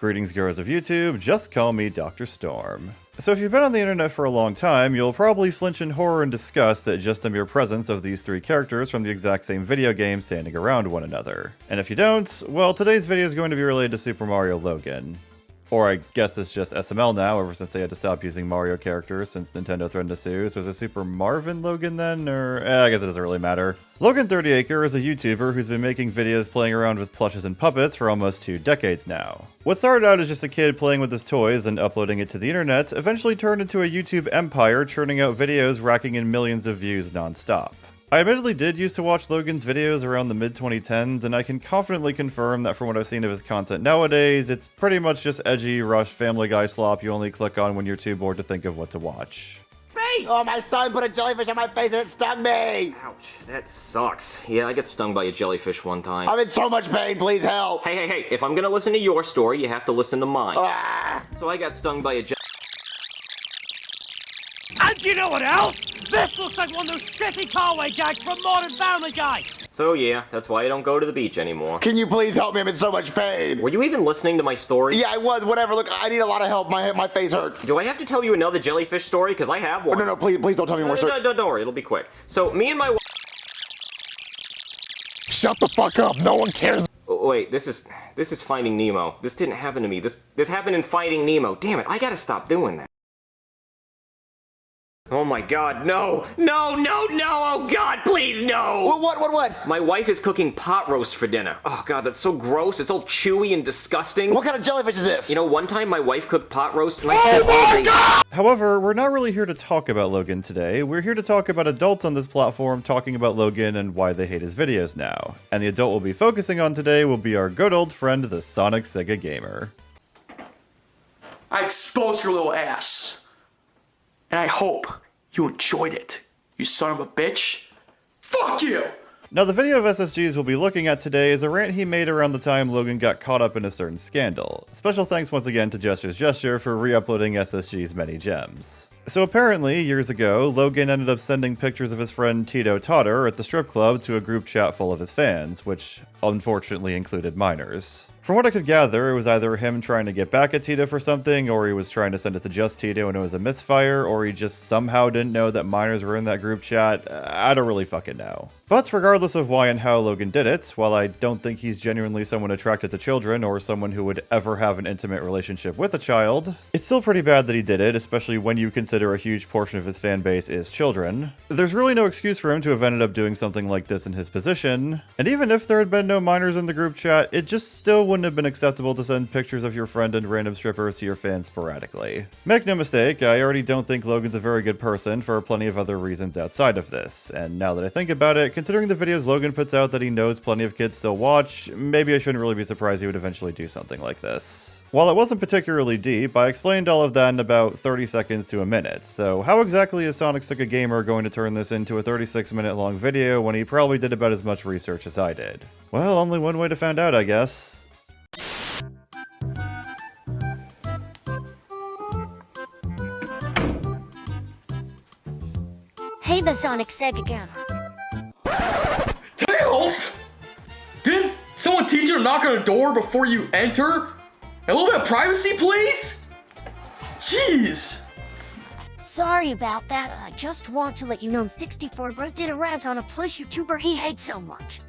Greetings, goers of YouTube, just call me Dr. Storm. So if you've been on the internet for a long time, you'll probably flinch in horror and disgust at just the mere presence of these three characters from the exact same video game standing around one another. And if you don't, well, today's video is going to be related to Super Mario Logan. Or I guess it's just SML now, ever since they had to stop using Mario characters since Nintendo threatened to sue. So is it Super Marvin Logan then? Or, I guess it doesn't really matter. Logan 30acre is a YouTuber who's been making videos playing around with plushes and puppets for almost 2 decades now. What started out as just a kid playing with his toys and uploading it to the internet eventually turned into a YouTube empire, churning out videos racking in millions of views non-stop. I admittedly did used to watch Logan's videos around the mid-2010s, and I can confidently confirm that from what I've seen of his content nowadays, it's pretty much just edgy, rush, Family Guy slop you only click on when you're too bored to think of what to watch. Face! Oh, my son put a jellyfish on my face and it stung me! Ouch, that sucks. Yeah, I got stung by a jellyfish one time. I'm in so much pain, please help! Hey, if I'm gonna listen to your story, you have to listen to mine. Ah. So I got stung by a And you know what else? This looks like one of those shitty Conway gags from Modern Family Guy! So yeah, that's why I don't go to the beach anymore. Can you please help me? I'm in so much pain! Were you even listening to my story? Yeah, I was. Whatever. Look, I need a lot of help. My face hurts. Do I have to tell you another jellyfish story? Because I have one. No, please don't tell me more stories. No, don't worry, it'll be quick. So, me and my wife... Shut the fuck up. No one cares. Oh, wait, this is Finding Nemo. This didn't happen to me. This happened in Finding Nemo. Damn it, I gotta stop doing that. Oh my god, no! Oh god, please, no! What? My wife is cooking pot roast for dinner. Oh god, that's so gross. It's all chewy and disgusting. What kind of jellyfish is this? You know, one time my wife cooked pot roast and I spent all day... However, we're not really here to talk about Logan today. We're here to talk about adults on this platform talking about Logan and why they hate his videos now. And the adult we'll be focusing on today will be our good old friend, TheSonicSegaGamer. I exposed your little ass. And I hope you enjoyed it, you son of a bitch. Fuck you! Now, the video of SSGs we'll be looking at today is a rant he made around the time Logan got caught up in a certain scandal. Special thanks once again to Gesture's Gesture for re-uploading SSG's many gems. So apparently, years ago, Logan ended up sending pictures of his friend Tito Totter at the strip club to a group chat full of his fans, which unfortunately included minors. From what I could gather, it was either him trying to get back at Tito for something, or he was trying to send it to just Tito and it was a misfire, or he just somehow didn't know that minors were in that group chat. I don't really fucking know. But regardless of why and how Logan did it, while I don't think he's genuinely someone attracted to children or someone who would ever have an intimate relationship with a child, it's still pretty bad that he did it, especially when you consider a huge portion of his fan base is children. There's really no excuse for him to have ended up doing something like this in his position, and even if there had been no minors in the group chat, it just still wouldn't have been acceptable to send pictures of your friend and random strippers to your fans sporadically. Make no mistake, I already don't think Logan's a very good person for plenty of other reasons outside of this, and now that I think about it, considering the videos Logan puts out that he knows plenty of kids still watch, maybe I shouldn't really be surprised he would eventually do something like this. While it wasn't particularly deep, I explained all of that in about 30 seconds to a minute, so how exactly is TheSonicSegaGamer going to turn this into a 36-minute long video when he probably did about as much research as I did? Well, only one way to find out, I guess. Hey, TheSonicSegaGamer. Tails! Didn't someone teach you to knock on a door before you enter? A little bit of privacy, please? Jeez! Sorry about that. I just want to let you know 64 Bros did a rant on a Plush YouTuber he hates so much.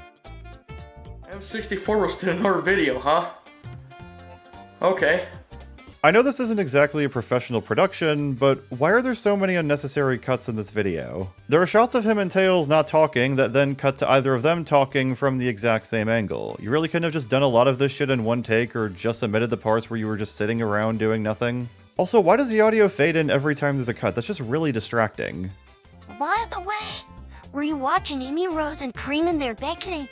M64 roasted another video, huh? Okay. I know this isn't exactly a professional production, but why are there so many unnecessary cuts in this video? There are shots of him and Tails not talking that then cut to either of them talking from the exact same angle. You really couldn't have just done a lot of this shit in one take or just omitted the parts where you were just sitting around doing nothing? Also, why does the audio fade in every time there's a cut? That's just really distracting. By the way, were you watching Amy Rose and Cream in their bikini?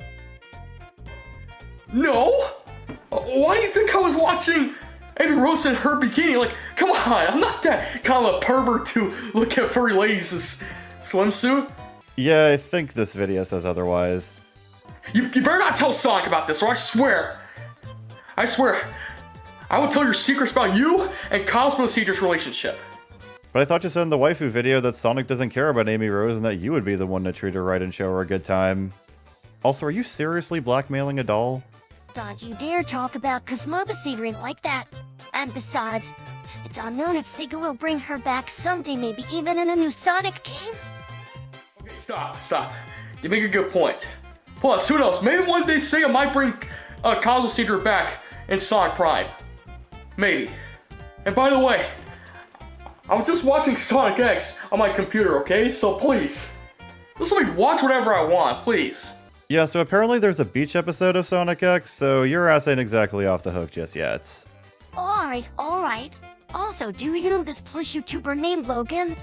No? Why do you think I was watching Amy Rose in her bikini? Like, come on, I'm not that kind of a pervert to look at furry ladies' swimsuit. Yeah, I think this video says otherwise. You better not tell Sonic about this, or I swear, I will tell your secrets about you and Cosmo Cedric's relationship. But I thought you said in the waifu video that Sonic doesn't care about Amy Rose and that you would be the one to treat her right and show her a good time. Also, are you seriously blackmailing a doll? Don't you dare talk about cosmobocedering like that. And besides, it's unknown if Sega will bring her back someday, maybe even in a new Sonic game. Okay, stop. You make a good point. Plus, who knows? Maybe one day Sega might bring Cosmocedric back in Sonic Prime. Maybe. And by the way, I was just watching Sonic X on my computer, okay? So please, just let me watch whatever I want, please. Yeah, so apparently there's a beach episode of Sonic X, so your ass ain't exactly off the hook just yet. Alright. Also, do you know this Plush YouTuber named Logan?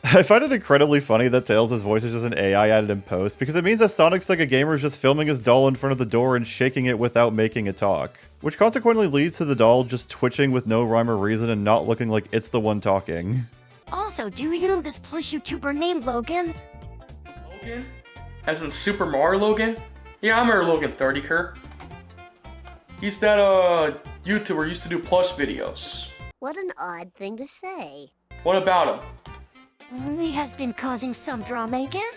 I find it incredibly funny that Tails' voice is just an AI added in post, because it means that TheSonicSegaGamer is just filming his doll in front of the door and shaking it without making it talk. Which consequently leads to the doll just twitching with no rhyme or reason and not looking like it's the one talking. Also, do you know this Plush YouTuber named Logan? Logan? As in SuperMarioLogan? Yeah, I remember Logan 30, Kurt. He's that, YouTuber who used to do Plush videos. What an odd thing to say. What about him? He has been causing some drama again?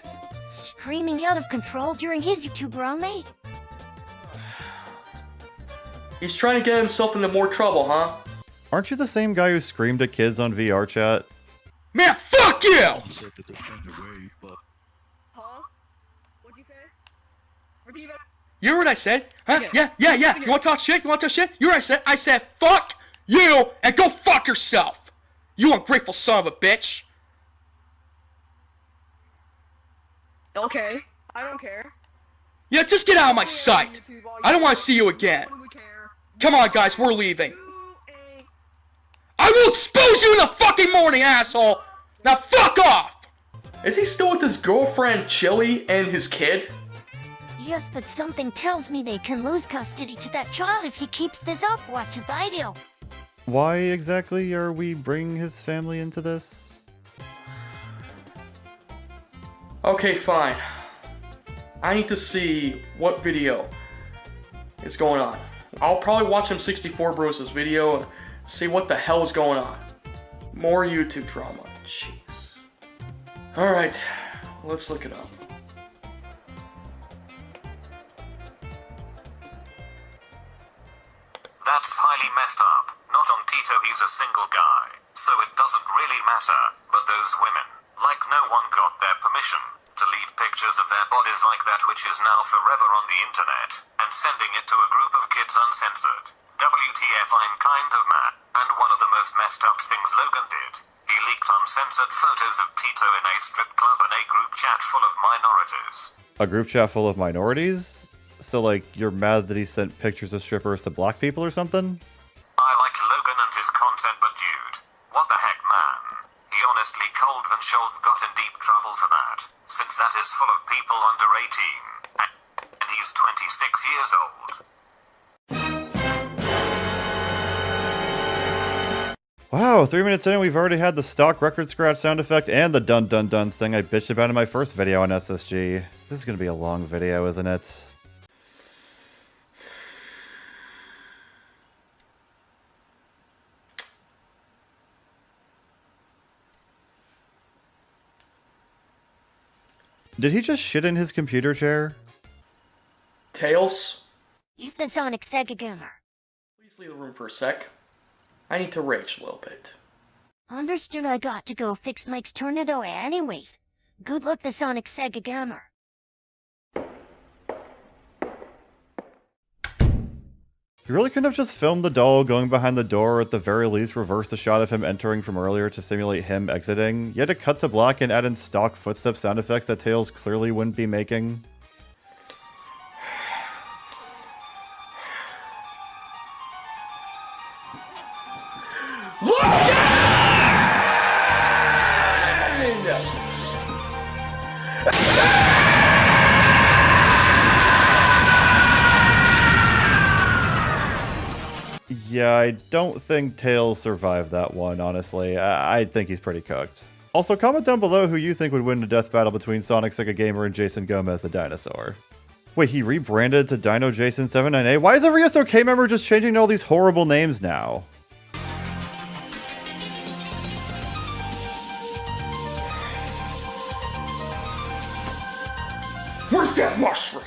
Screaming out of control during his YouTube run, eh? He's trying to get himself into more trouble, huh? Aren't you the same guy who screamed at kids on VR chat? Man, fuck you! Huh? What'd you say? Repeat that. You heard what I said? Huh? Yeah. You wanna talk shit? You heard what I said, fuck you and go fuck yourself! You ungrateful son of a bitch! Okay, I don't care. Yeah, just get out of my sight! I don't wanna see you again! What do we care? Come on, guys, we're leaving. I will expose you in the fucking morning, asshole! Now fuck off! Is he still with his girlfriend, Chili, and his kid? Yes, but something tells me they can lose custody to that child if he keeps this up. Watch a video. Why exactly are we bringing his family into this? Okay, fine. I need to see what video is going on. I'll probably watch him 64 Bros' video and see what the hell is going on. More YouTube drama. Jeez. Alright, let's look it up. That's highly messed up. Not on Tito, he's a single guy, so it doesn't really matter. But those women, like no one got their permission to leave pictures of their bodies like that, which is now forever on the internet, and sending it to a group of kids uncensored. WTF, I'm kind of mad. And one of the most messed up things Logan did, he leaked uncensored photos of Tito in a strip club and a group chat full of minorities. A group chat full of minorities? So, like, you're mad that he sent pictures of strippers to black people or something? I like Logan and his content, but dude, what the heck, man? He honestly cold and shoulder got in deep trouble for that, since that is full of people under 18. And he's 26 years old. Wow, 3 minutes in and we've already had the stock record scratch sound effect and the dun dun duns thing I bitched about in my first video on SSG. This is gonna be a long video, isn't it? Did he just shit in his computer chair? Tails? He's TheSonicSegaGamer. Please leave the room for a sec. I need to rage a little bit. Understood. I got to go fix Mike's tornado anyways. Good luck, TheSonicSegaGamer. You really couldn't have just filmed the doll going behind the door, or at the very least reverse the shot of him entering from earlier to simulate him exiting. You had to cut to black and add in stock footstep sound effects that Tails clearly wouldn't be making. Yeah, I don't think Tails survived that one, honestly. I think he's pretty cooked. Also, comment down below who you think would win a death battle between SonicSegaGamer and Jason Gomez the Dinosaur. Wait, he rebranded to Dino Jason 79A? Why is every SOK member just changing all these horrible names now? Where's that mushroom?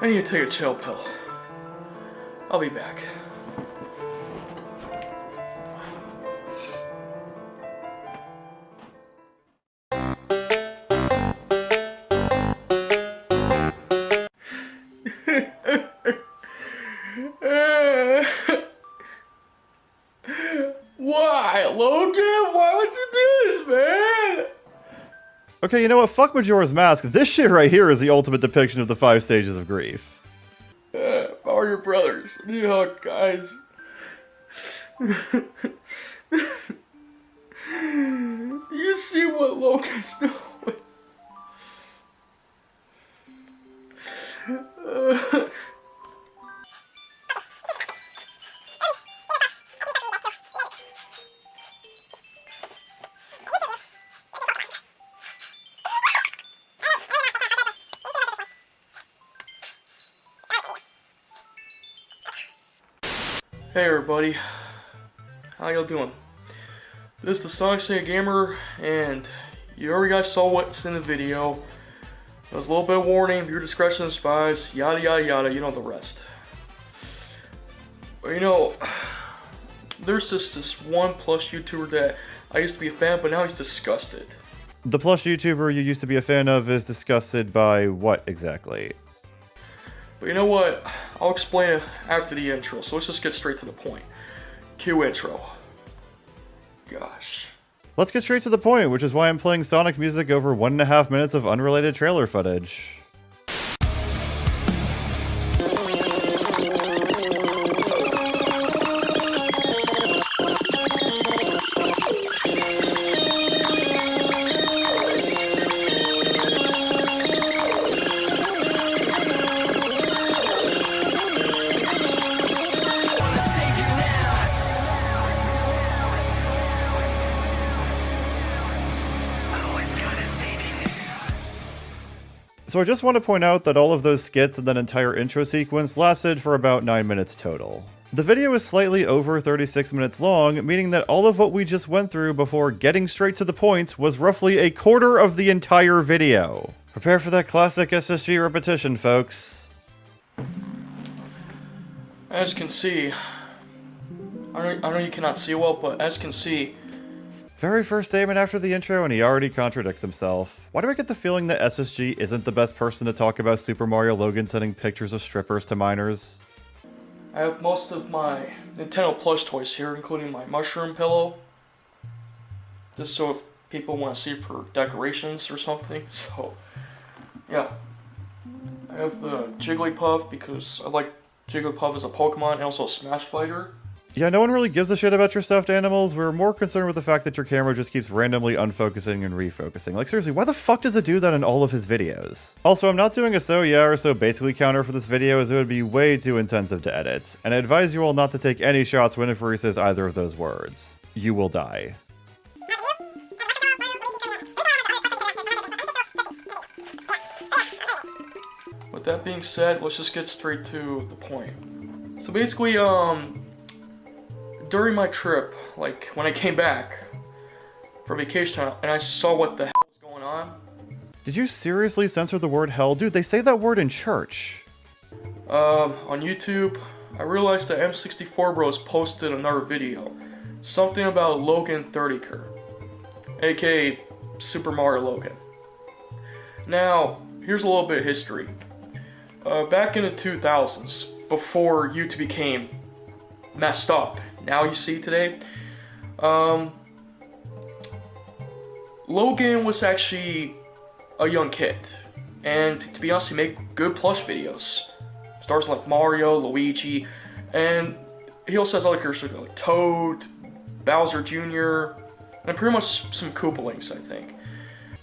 I need to take a chill pill. I'll be back. Why, Logan? Why would you do this, man? Okay, you know what? Fuck Majora's Mask. This shit right here is the ultimate depiction of the 5 stages of grief. Mario Brothers. New hug, guys. You see what Logan's doing? Hey everybody, how y'all doing? This is TheSonicSegaGamer, and you already guys saw what's in the video. There's a little bit of warning, viewer discretion is advised, yada yada yada, you know the rest. But you know, there's just this one Plush YouTuber that I used to be a fan, but now he's disgusted. The Plush YouTuber you used to be a fan of is disgusted by what exactly? But you know what? I'll explain it after the intro, so let's just get straight to the point. Cue intro. Gosh. Let's get straight to the point, which is why I'm playing Sonic music over 1.5 minutes of unrelated trailer footage. So I just want to point out that all of those skits and that entire intro sequence lasted for about 9 minutes total. The video is slightly over 36 minutes long, meaning that all of what we just went through before getting straight to the point was roughly a quarter of the entire video. Prepare for that classic SSG repetition, folks. As you can see, I know you cannot see well, but as you can see, Very first statement after the intro, and he already contradicts himself. Why do I get the feeling that SSG isn't the best person to talk about SuperMarioLogan sending pictures of strippers to minors? I have most of my Nintendo Plush toys here, including my mushroom pillow. Just so if people want to see for decorations or something. So, yeah. I have the Jigglypuff because I like Jigglypuff as a Pokemon and also a Smash Fighter. Yeah, no one really gives a shit about your stuffed animals. We're more concerned with the fact that your camera just keeps randomly unfocusing and refocusing. Like, seriously, why the fuck does it do that in all of his videos? Also, I'm not doing a so yeah or so basically counter for this video, as it would be way too intensive to edit. And I advise you all not to take any shots whenever he says either of those words. You will die. With that being said, let's just get straight to the point. So basically, during my trip, like when I came back for vacation and I saw what the hell was going on. Did you seriously censor the word hell? Dude, they say that word in church. On YouTube, I realized that M64 Bros posted another video. Something about Logan 30ker, aka SuperMarioLogan. Now, here's a little bit of history. Back in the 2000s, before YouTube became messed up, now you see today, Logan was actually a young kid, and to be honest, he made good plush videos. Stars like Mario, Luigi, and he also has other characters like Toad, Bowser Jr., and pretty much some Koopalings, I think.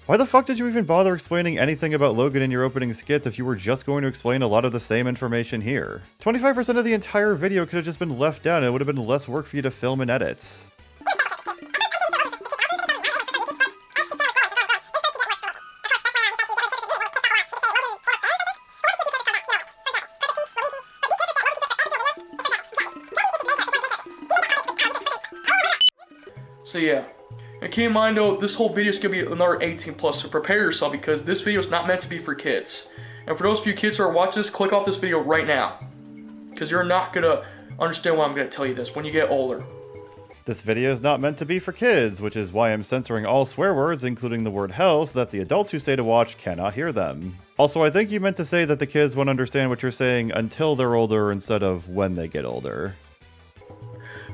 Why the fuck did you even bother explaining anything about Logan in your opening skits if you were just going to explain a lot of the same information here? 25% of the entire video could have just been left out and it would have been less work for you to film and edit. So yeah. And keep in mind though, this whole video is going to be another 18+, so prepare yourself because this video is not meant to be for kids. And And for those of you kids who are watching this, click off this video right now. Because you're not gonna understand why I'm gonna tell you this when you get older. This video is not meant to be for kids, which is why I'm censoring all swear words, including the word hell, so that the adults who stay to watch cannot hear them. Also, I think you meant to say that the kids won't understand what you're saying until they're older instead of when they get older.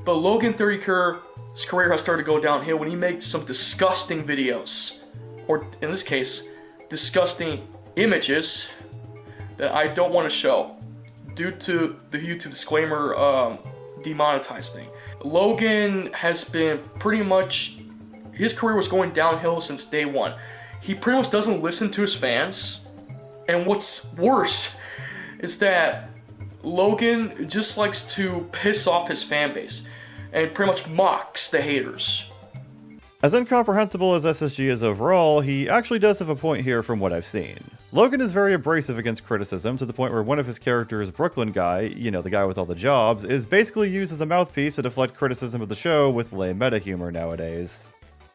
But Logan 30's career has started to go downhill when he makes some disgusting videos. Or, in this case, disgusting images that I don't want to show due to the YouTube disclaimer demonetized thing. Logan has been pretty much, his career was going downhill since day one. He pretty much doesn't listen to his fans, and what's worse is that Logan just likes to piss off his fan base and pretty much mocks the haters. As incomprehensible as SSG is overall, he actually does have a point here from what I've seen. Logan is very abrasive against criticism to the point where one of his characters, Brooklyn Guy, you know, the guy with all the jobs, is basically used as a mouthpiece to deflect criticism of the show with lame meta humor nowadays.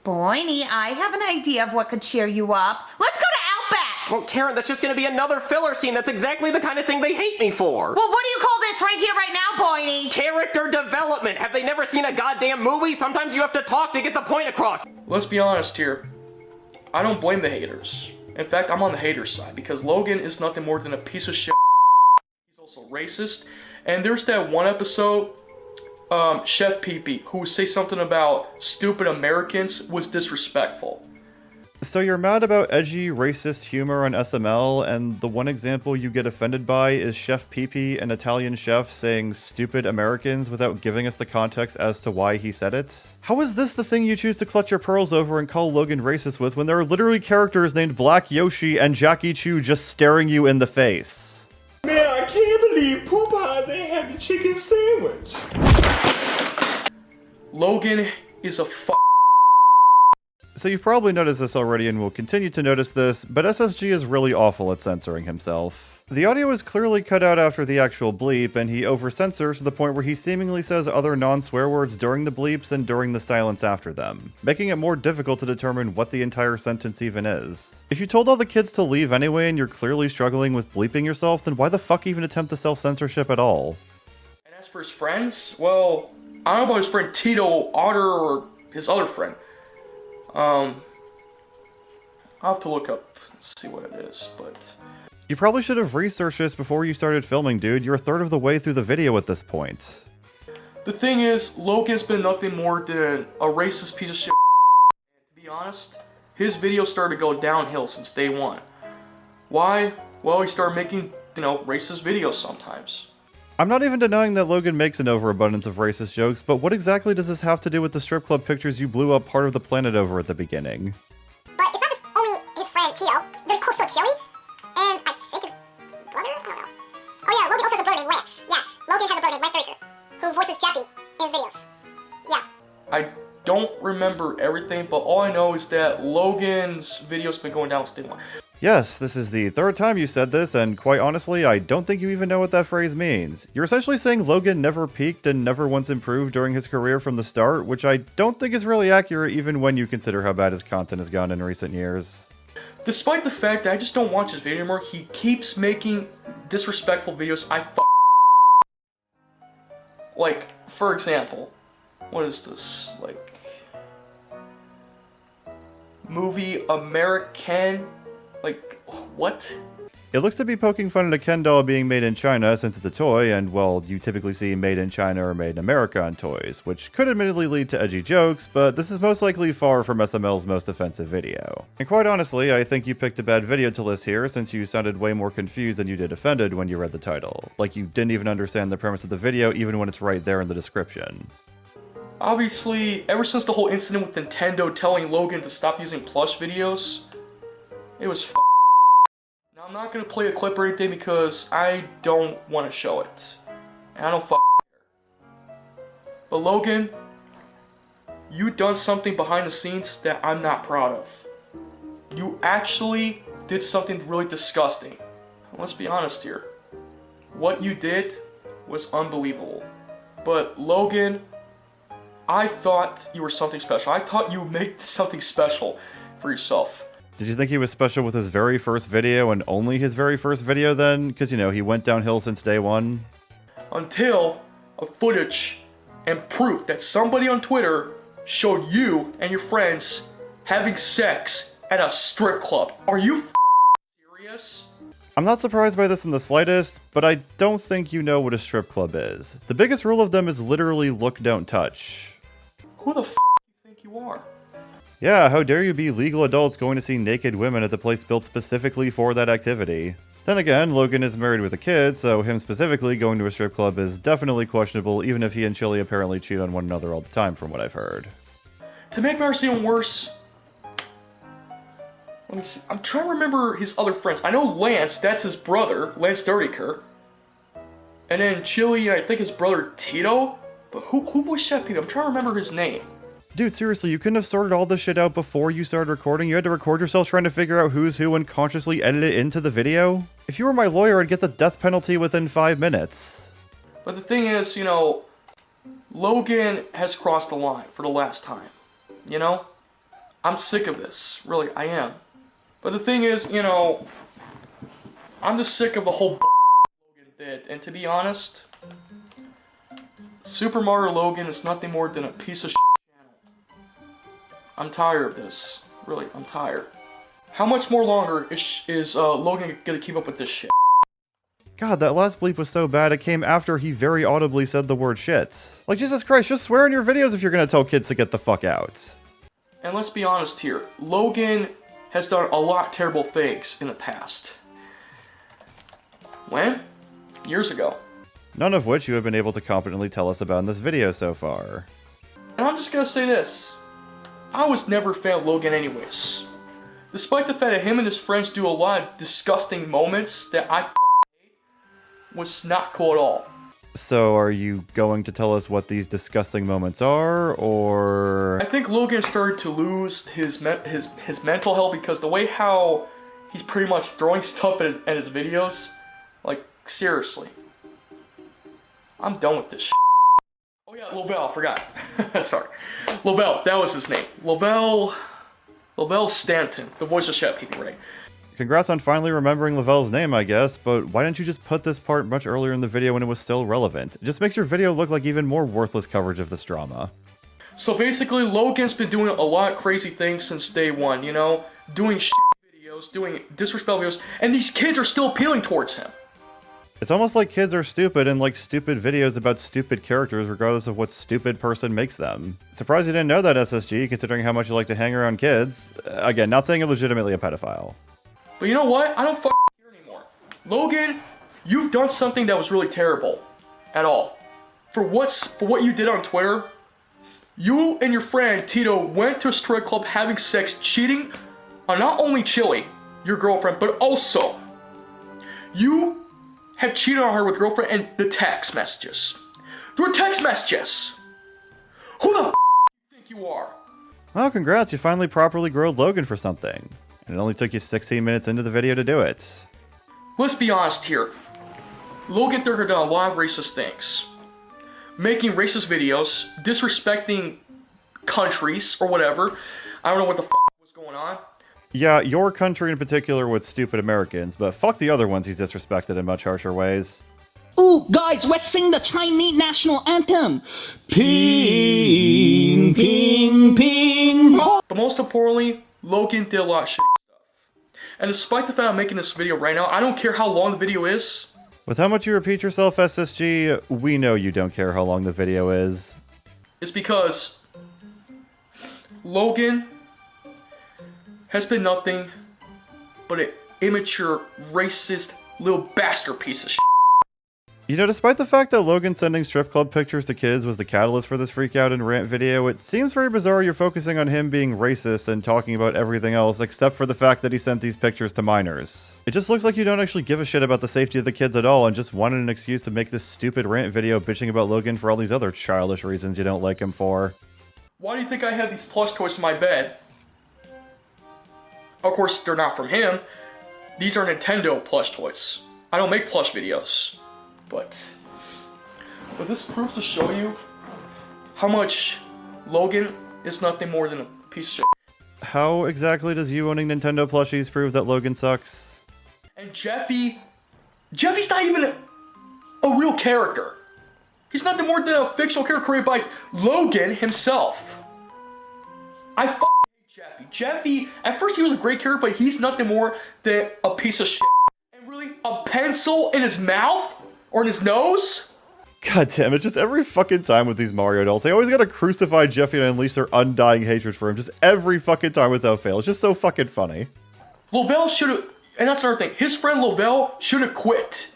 Boiny, I have an idea of what could cheer you up. Let's go to Outback! Well, Karen, that's just gonna be another filler scene. That's exactly the kind of thing they hate me for. Well, what do you call this right here, right now, Boiny? Character development. Have they never seen a goddamn movie? Sometimes you have to talk to get the point across. Let's be honest here. I don't blame the haters. In fact, I'm on the haters side because Logan is nothing more than a piece of shit. He's also racist. And there's that one episode, Chef Pee-Pee, who would say something about stupid Americans was disrespectful. So you're mad about edgy, racist humor on SML, and the one example you get offended by is Chef Pee-Pee, an Italian chef, saying stupid Americans without giving us the context as to why he said it? How is this the thing you choose to clutch your pearls over and call Logan racist with when there are literally characters named Black Yoshi and Jackie Chu just staring you in the face? Man, I can't believe Popeyes ain't having chicken sandwich. Logan is a So you've probably noticed this already and will continue to notice this, but SSG is really awful at censoring himself. The audio is clearly cut out after the actual bleep, and he over-censors to the point where he seemingly says other non-swear words during the bleeps and during the silence after them, making it more difficult to determine what the entire sentence even is. If you told all the kids to leave anyway and you're clearly struggling with bleeping yourself, then why the fuck even attempt to self-censorship at all? And as for his friends, well, I don't know about his friend Tito, Otter, or his other friend. I'll have to look up and see what it is, but... You probably should have researched this before you started filming, dude. You're a third of the way through the video at this point. The thing is, Logan's been nothing more than a racist piece of shit. And to be honest, his videos started to go downhill since day one. Why? Well, he started making, racist videos sometimes. I'm not even denying that Logan makes an overabundance of racist jokes, but what exactly does this have to do with the strip club pictures you blew up part of the planet over at the beginning? But it's not just only his friend Tito. There's also Chili, and I think his brother? I don't know. Oh yeah, Logan also has a brother named Lance. Yes, Logan has a brother named Lance Thuriker, who voices Jeffy in his videos. Yeah. I don't remember everything, but all I know is that Logan's videos been going down since day one. Yes, this is the third time you said this, and quite honestly, I don't think you even know what that phrase means. You're essentially saying Logan never peaked and never once improved during his career from the start, which I don't think is really accurate even when you consider how bad his content has gone in recent years. Despite the fact that I just don't watch his video anymore, he keeps making disrespectful videos. Like, for example, what is this? Like, movie American? Like, what? It looks to be poking fun at a Ken doll being made in China since it's a toy, and well, you typically see made in China or made in America on toys, which could admittedly lead to edgy jokes, but this is most likely far from SML's most offensive video. And quite honestly, I think you picked a bad video to list here since you sounded way more confused than you did offended when you read the title. Like you didn't even understand the premise of the video even when it's right there in the description. Obviously, ever since the whole incident with Nintendo telling Logan to stop using Plush videos, it was Now, I'm not gonna play a clip or anything because I don't want to show it. And I don't care. But Logan, you done something behind the scenes that I'm not proud of. You actually did something really disgusting. Let's be honest here. What you did was unbelievable. But Logan, I thought you were something special. I thought you would make something special for yourself. Did you think he was special with his very first video and only his very first video then? Because, you know, he went downhill since day one. Until a footage and proof that somebody on Twitter showed you and your friends having sex at a strip club. Are you serious? I'm not surprised by this in the slightest, but I don't think you know what a strip club is. The biggest rule of them is literally look, don't touch. Who the do you think you are? Yeah, how dare you be legal adults going to see naked women at the place built specifically for that activity. Then again, Logan is married with a kid, so him specifically going to a strip club is definitely questionable, even if he and Chili apparently cheat on one another all the time from what I've heard. To make matters even worse, let me see. I'm trying to remember his other friends. I know Lance, that's his brother, Lance Dirtyker. And then Chili, I think his brother Tito. But who voiced Chef Pete? I'm trying to remember his name. Dude, seriously, you couldn't have sorted all this shit out before you started recording? You had to record yourself trying to figure out who's who and consciously edit it into the video? If you were my lawyer, I'd get the death penalty within 5 minutes. But the thing is, you know, Logan has crossed the line for the last time. You know? I'm sick of this. Really, I am. But the thing is, you know, I'm just sick of the whole Logan did. And to be honest, Super Mario Logan is nothing more than a piece of shit. I'm tired of this. Really, I'm tired. How much more longer is Logan gonna keep up with this shit? God, that last bleep was so bad it came after he very audibly said the word shit. Like, Jesus Christ, just swear in your videos if you're gonna tell kids to get the fuck out. And let's be honest here, Logan has done a lot of terrible things in the past. When? Years ago. None of which you have been able to competently tell us about in this video so far. And I'm just gonna say this. I was never a fan of Logan anyways. Despite the fact that him and his friends do a lot of disgusting moments that I hate, was not cool at all. So are you going to tell us what these disgusting moments are, or...? I think Logan started to lose his mental health because the way how he's pretty much throwing stuff at his videos, like, seriously. I'm done with this shit. Oh yeah, Lovell, I forgot. Sorry. Lovell, that was his name. Lovell Stanton, the voice of Chef Pee-Pee, right? Congrats on finally remembering Lavelle's name, I guess, but why didn't you just put this part much earlier in the video when it was still relevant? It just makes your video look like even more worthless coverage of this drama. So basically, Logan's been doing a lot of crazy things since day one, you know? Doing shit videos, doing disrespectful videos, and these kids are still appealing towards him. It's almost like kids are stupid and like stupid videos about stupid characters regardless of what stupid person makes them. Surprised you didn't know that, SSG, considering how much you like to hang around kids. Again, not saying you're legitimately a pedophile. But you know what? I don't fucking care anymore. Logan, you've done something that was really terrible. At all. For what you did on Twitter, you and your friend Tito went to a strip club having sex, cheating on not only Chili, your girlfriend, but also you have cheated on her with girlfriend and the text messages. There were text messages. Who the f do you think you are? Well, congrats, you finally properly grilled Logan for something. And it only took you 16 minutes into the video to do it. Let's be honest here. Logan Thurger done a lot of racist things. Making racist videos, disrespecting countries or whatever. I don't know what the f was going on. Yeah, your country in particular with stupid Americans, but fuck the other ones he's disrespected in much harsher ways. Ooh, guys, let's sing the Chinese national anthem. Ping, ping, ping. But most importantly, Logan did a lot of shitty stuff. And despite the fact I'm making this video right now, I don't care how long the video is. With how much you repeat yourself, SSG, we know you don't care how long the video is. It's because Logan has been nothing but an immature, racist, little bastard piece of shit. You know, despite the fact that Logan sending strip club pictures to kids was the catalyst for this freakout and rant video, it seems very bizarre you're focusing on him being racist and talking about everything else except for the fact that he sent these pictures to minors. It just looks like you don't actually give a shit about the safety of the kids at all and just wanted an excuse to make this stupid rant video bitching about Logan for all these other childish reasons you don't like him for. Why do you think I have these plush toys in my bed? Of course, they're not from him. These are Nintendo plush toys. I don't make plush videos. But this proves to show you how much Logan is nothing more than a piece of shit. how exactly does you owning Nintendo plushies prove that Logan sucks? And Jeffy's not even a real character. He's nothing more than a fictional character created by Logan himself. I hate Jeffy. Jeffy, at first he was a great character, but he's nothing more than a piece of shit. And really, a pencil in his mouth? Or in his nose? God damn it, just every fucking time with these Mario dolls, they always gotta crucify Jeffy and unleash their undying hatred for him just every fucking time without fail. It's just so fucking funny. Lovell should've, and that's another thing, his friend Lovell should've quit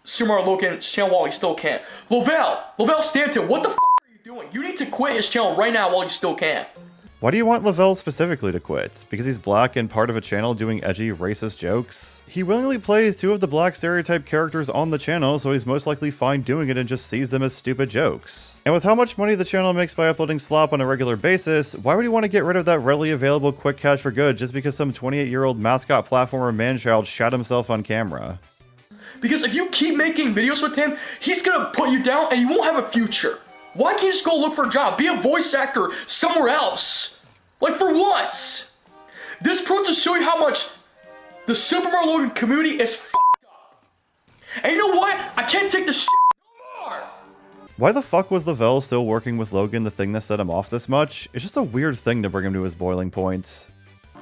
SuperMarioLogan's channel while he still can. Lovell Stanton, what the f are you doing? You need to quit his channel right now while you still can. Why do you want Lovell specifically to quit? Because he's black and part of a channel doing edgy, racist jokes? He willingly plays two of the black stereotype characters on the channel, so he's most likely fine doing it and just sees them as stupid jokes. And with how much money the channel makes by uploading slop on a regular basis, why would he want to get rid of that readily available quick cash for good just because some 28-year-old mascot platformer Manchild shot himself on camera? Because if you keep making videos with him, he's gonna put you down and you won't have a future. Why can't you just go look for a job? Be a voice actor somewhere else. Like for what? This proves to show you how much the SuperMarioLogan community is f***ed up. And you know what? I can't take this shit no more. Why the fuck was Lovell still working with Logan the thing that set him off this much? It's just a weird thing to bring him to his boiling point.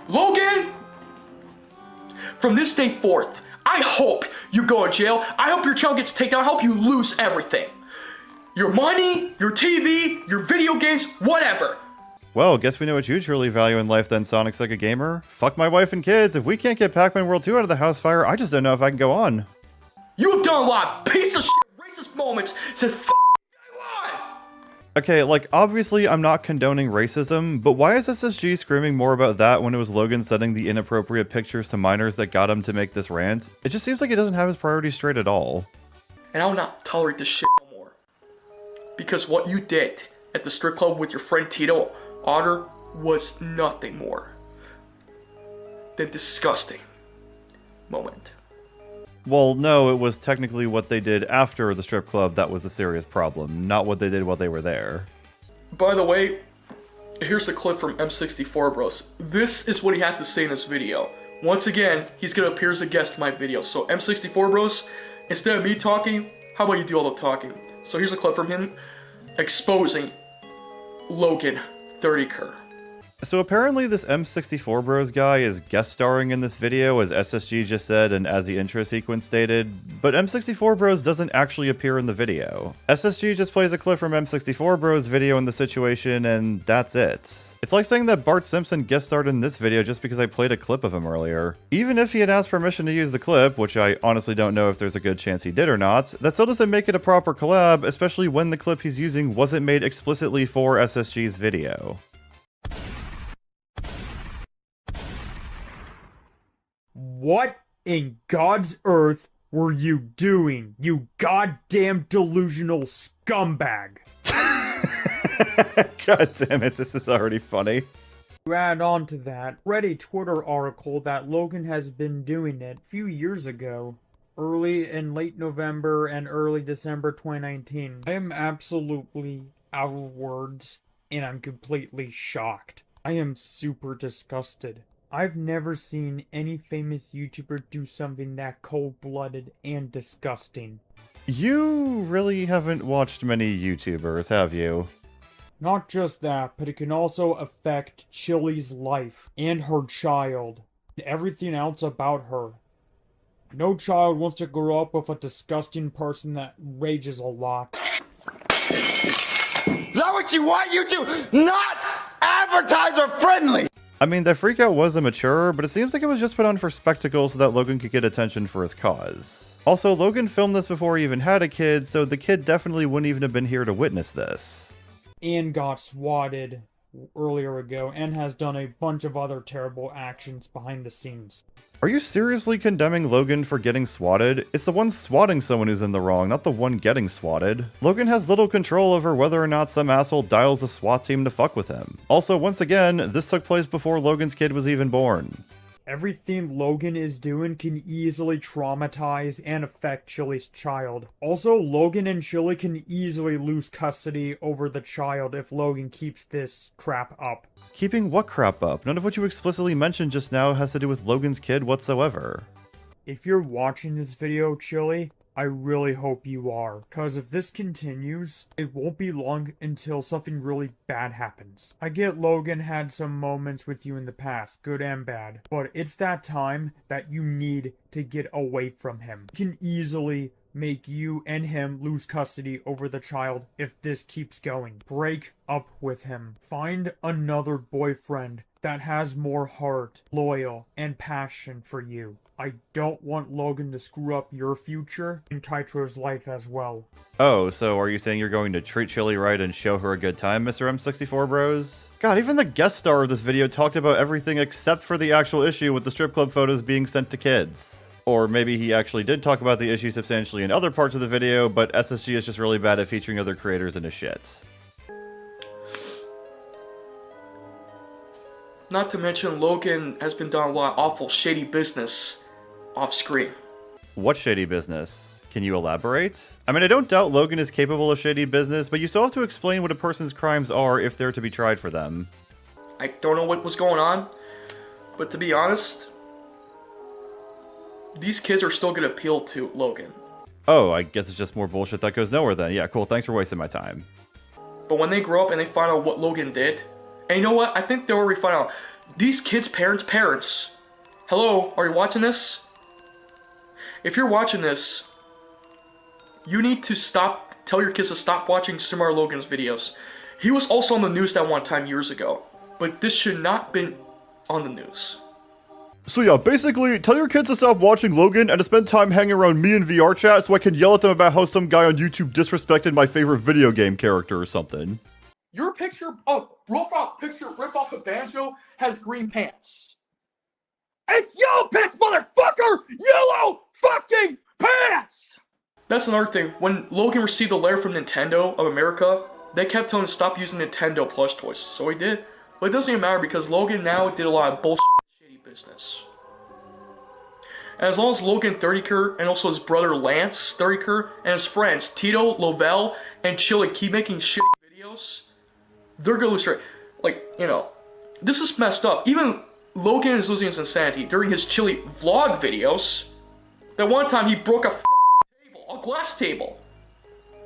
Logan! From this day forth, I hope you go to jail. I hope your channel gets taken down. I hope you lose everything. Your money, your TV, your video games, whatever. Well, guess we know what you truly value in life then, SonicSegaGamer. Fuck my wife and kids. If we can't get Pac-Man World 2 out of the house fire, I just don't know if I can go on. You have done a lot of piece of shit racist moments since Taiwan! Okay, like, obviously I'm not condoning racism, but why is SSG screaming more about that when it was Logan sending the inappropriate pictures to minors that got him to make this rant? It just seems like he doesn't have his priorities straight at all. And I will not tolerate this shit no more. Because what you did at the strip club with your friend Tito Otter was nothing more than disgusting moment. Well, no, it was technically what they did after the strip club that was the serious problem, not what they did while they were there. By the way, here's a clip from M64 Bros. This is what he had to say in this video. Once again, he's gonna appear as a guest in my video. So M64 Bros, instead of me talking, how about you do all the talking? So here's a clip from him exposing Logan 30Ker. So apparently this M64 Bros guy is guest starring in this video, as SSG just said and as the intro sequence stated, but M64 Bros doesn't actually appear in the video. SSG just plays a clip from M64 Bros video in the situation and that's it. It's like saying that Bart Simpson guest starred in this video just because I played a clip of him earlier. Even if he had asked permission to use the clip, which I honestly don't know if there's a good chance he did or not, that still doesn't make it a proper collab, especially when the clip he's using wasn't made explicitly for SSG's video. What in God's earth were you doing, you goddamn delusional scumbag? God damn it, this is already funny. To add on to that, read a Twitter article that Logan has been doing it a few years ago, early in late November and early December 2019. I am absolutely out of words, and I'm completely shocked. I am super disgusted. I've never seen any famous YouTuber do something that cold-blooded and disgusting. You really haven't watched many YouTubers, have you? Not just that, but it can also affect Chili's life and her child, and everything else about her. No child wants to grow up with a disgusting person that rages a lot. Is that what you want, YouTube? Not advertiser friendly! I mean, the freakout was immature, but it seems like it was just put on for spectacle so that Logan could get attention for his cause. Also, Logan filmed this before he even had a kid, so the kid definitely wouldn't even have been here to witness this. And got swatted earlier ago, and has done a bunch of other terrible actions behind the scenes. Are you seriously condemning Logan for getting swatted? It's the one swatting someone who's in the wrong, not the one getting swatted. Logan has little control over whether or not some asshole dials a SWAT team to fuck with him. Also, once again, this took place before Logan's kid was even born. Everything Logan is doing can easily traumatize and affect Chili's child. Also, Logan and Chili can easily lose custody over the child if Logan keeps this crap up. Keeping what crap up? None of what you explicitly mentioned just now has to do with Logan's kid whatsoever. If you're watching this video, Chili, I really hope you are, cause if this continues, it won't be long until something really bad happens. I get Logan had some moments with you in the past, good and bad, but it's that time that you need to get away from him. It can easily make you and him lose custody over the child if this keeps going. Break up with him. Find another boyfriend that has more heart, loyal, and passion for you. I don't want Logan to screw up your future and Tytro's life as well. Oh, so are you saying you're going to treat Chili right and show her a good time, Mr. M64 Bros? God, even the guest star of this video talked about everything except for the actual issue with the strip club photos being sent to kids. Or maybe he actually did talk about the issue substantially in other parts of the video, but SSG is just really bad at featuring other creators in his shit. Not to mention, Logan has been doing a lot of awful, shady business off screen. What shady business? Can you elaborate? I mean, I don't doubt Logan is capable of shady business, but you still have to explain what a person's crimes are if they're to be tried for them. I don't know what was going on, but to be honest, these kids are still gonna appeal to Logan. Oh, I guess it's just more bullshit that goes nowhere then. Yeah, cool, thanks for wasting my time. But when they grow up and they find out what Logan did, and you know what? I think they'll already find out. These kids' parents, hello, are you watching this? If you're watching this, you need to tell your kids to stop watching SuperMarioLogan's videos. He was also on the news that one time years ago, but this should not have been on the news. So yeah, basically, tell your kids to stop watching Logan and to spend time hanging around me in VR chat so I can yell at them about how some guy on YouTube disrespected my favorite video game character or something. Your picture, profile picture rip off a banjo has green pants. It's yellow pants, motherfucker! Yellow fucking pants! That's another thing. When Logan received a letter from Nintendo of America, they kept telling him to stop using Nintendo plush toys. So he did. But it doesn't even matter because Logan now did a lot of bullshit shady business. And as long as Logan 30ker and also his brother Lance 30ker and his friends Tito, Lovell, and Chili keep making shit videos, they're gonna lose their, like, you know, this is messed up. Even Logan is losing his insanity during his Chili vlog videos. That one time he broke a glass table.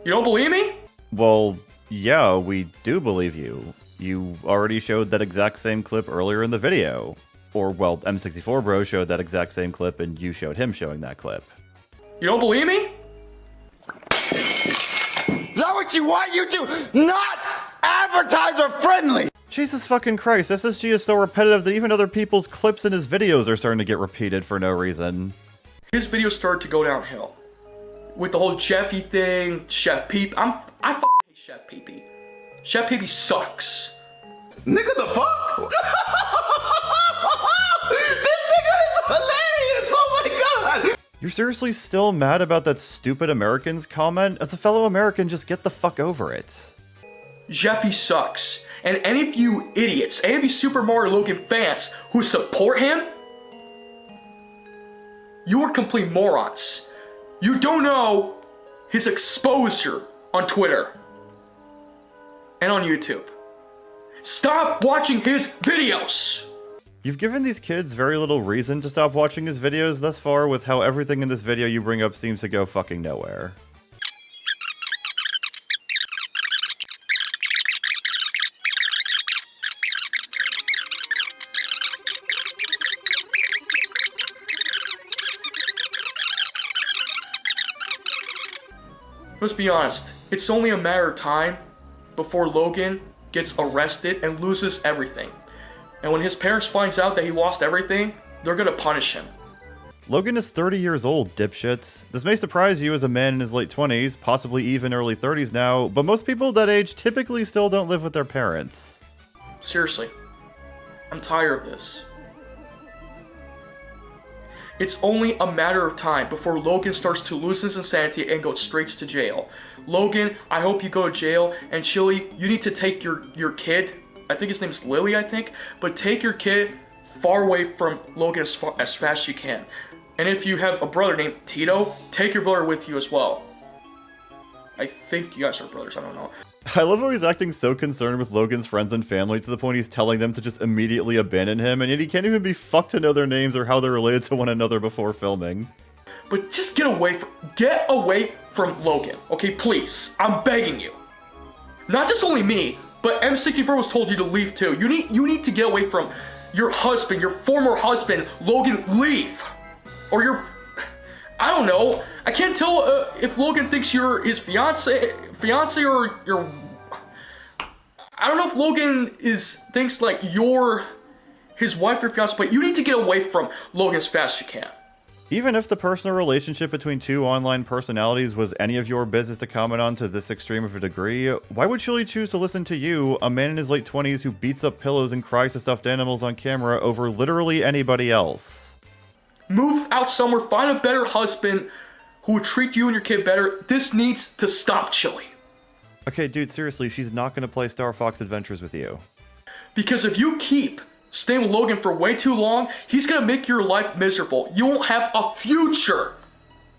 You don't believe me? Well, yeah, we do believe you. You already showed that exact same clip earlier in the video. Or, well, M64 Bro showed that exact same clip and you showed him showing that clip. You don't believe me? Is that what you want, YouTube? Not advertiser friendly! Jesus fucking Christ, SSG is so repetitive that even other people's clips in his videos are starting to get repeated for no reason. His videos started to go downhill. With the whole Jeffy thing, Chef Peep. I fucking hate Chef Peepee. Chef Peepee sucks. Nigga, the fuck? This nigga is hilarious! Oh my god! You're seriously still mad about that stupid Americans comment? As a fellow American, just get the fuck over it. Jeffy sucks. And any of you idiots, any of you SuperMarioLogan fans who support him, you are complete morons. You don't know his exposure on Twitter and on YouTube. Stop watching his videos! You've given these kids very little reason to stop watching his videos thus far with how everything in this video you bring up seems to go fucking nowhere. Let's be honest, it's only a matter of time before Logan gets arrested and loses everything. And when his parents finds out that he lost everything, they're gonna punish him. Logan is 30 years old, dipshit. This may surprise you as a man in his late 20s, possibly even early 30s now, but most people that age typically still don't live with their parents. Seriously, I'm tired of this. It's only a matter of time before Logan starts to lose his insanity and go straight to jail. Logan, I hope you go to jail, and Chili, you need to take your kid, I think his name's Lily, but take your kid far away from Logan as fast as you can. And if you have a brother named Tito, take your brother with you as well. I think you guys are brothers, I don't know. I love how he's acting so concerned with Logan's friends and family to the point he's telling them to just immediately abandon him, and yet he can't even be fucked to know their names or how they're related to one another before filming. But just get away from Logan, okay, please. I'm begging you. Not just only me, but M64 was told you to leave too. You need to get away from your husband, your former husband, Logan. Leave. Or I don't know. I can't tell if Logan thinks you're his fiance or your. I don't know if Logan thinks like you're his wife or fiance, but you need to get away from Logan as fast as you can. Even if the personal relationship between two online personalities was any of your business to comment on to this extreme of a degree, why would Chili choose to listen to you, a man in his late 20s who beats up pillows and cries to stuffed animals on camera, over literally anybody else? Move out somewhere, find a better husband who would treat you and your kid better. This needs to stop, Chili. Okay, dude, seriously, she's not gonna play Star Fox Adventures with you. Because if you keep staying with Logan for way too long, he's gonna make your life miserable. You won't have a future.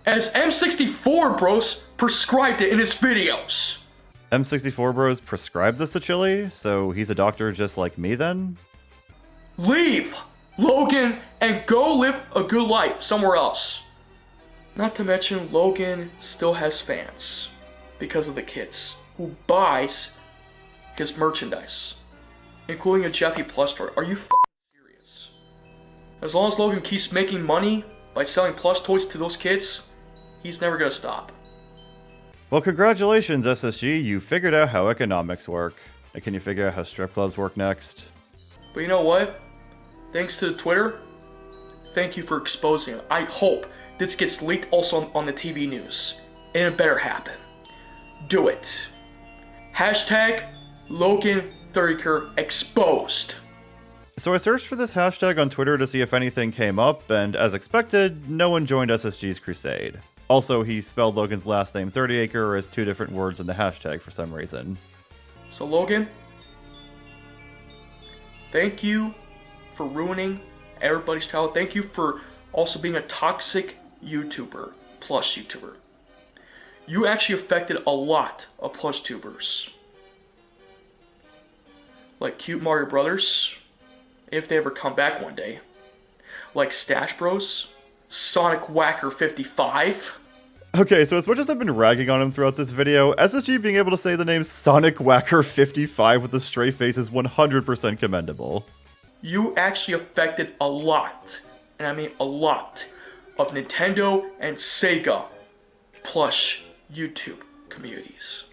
As M64 Bros prescribed it in his videos. M64 Bros prescribed this to Chili, so he's a doctor just like me then? Leave Logan and go live a good life somewhere else. Not to mention, Logan still has fans because of the kids who buys his merchandise, including a Jeffy Plush toy. Are you f***ing serious? As long as Logan keeps making money by selling plush toys to those kids, he's never gonna stop. Well, congratulations, SSG, you figured out how economics work. And can you figure out how strip clubs work next? But you know what? Thanks to Twitter, thank you for exposing it. I hope this gets leaked also on the TV news. And it better happen. Do it. Hashtag Logan Thuriker exposed. So I searched for this hashtag on Twitter to see if anything came up, and as expected, no one joined SSG's crusade. Also, he spelled Logan's last name 30acre as two different words in the hashtag for some reason. So Logan, thank you for ruining everybody's childhood. Thank you for also being a toxic YouTuber, Plush YouTuber. You actually affected a lot of Plush tubers. Like Cute Mario Brothers, if they ever come back one day. Like Stash Bros, Sonic Whacker 55. Okay, so as much as I've been ragging on him throughout this video, SSG being able to say the name Sonic Whacker 55 with a straight face is 100% commendable. You actually affected a lot, and I mean a lot, of Nintendo and Sega Plush YouTube communities.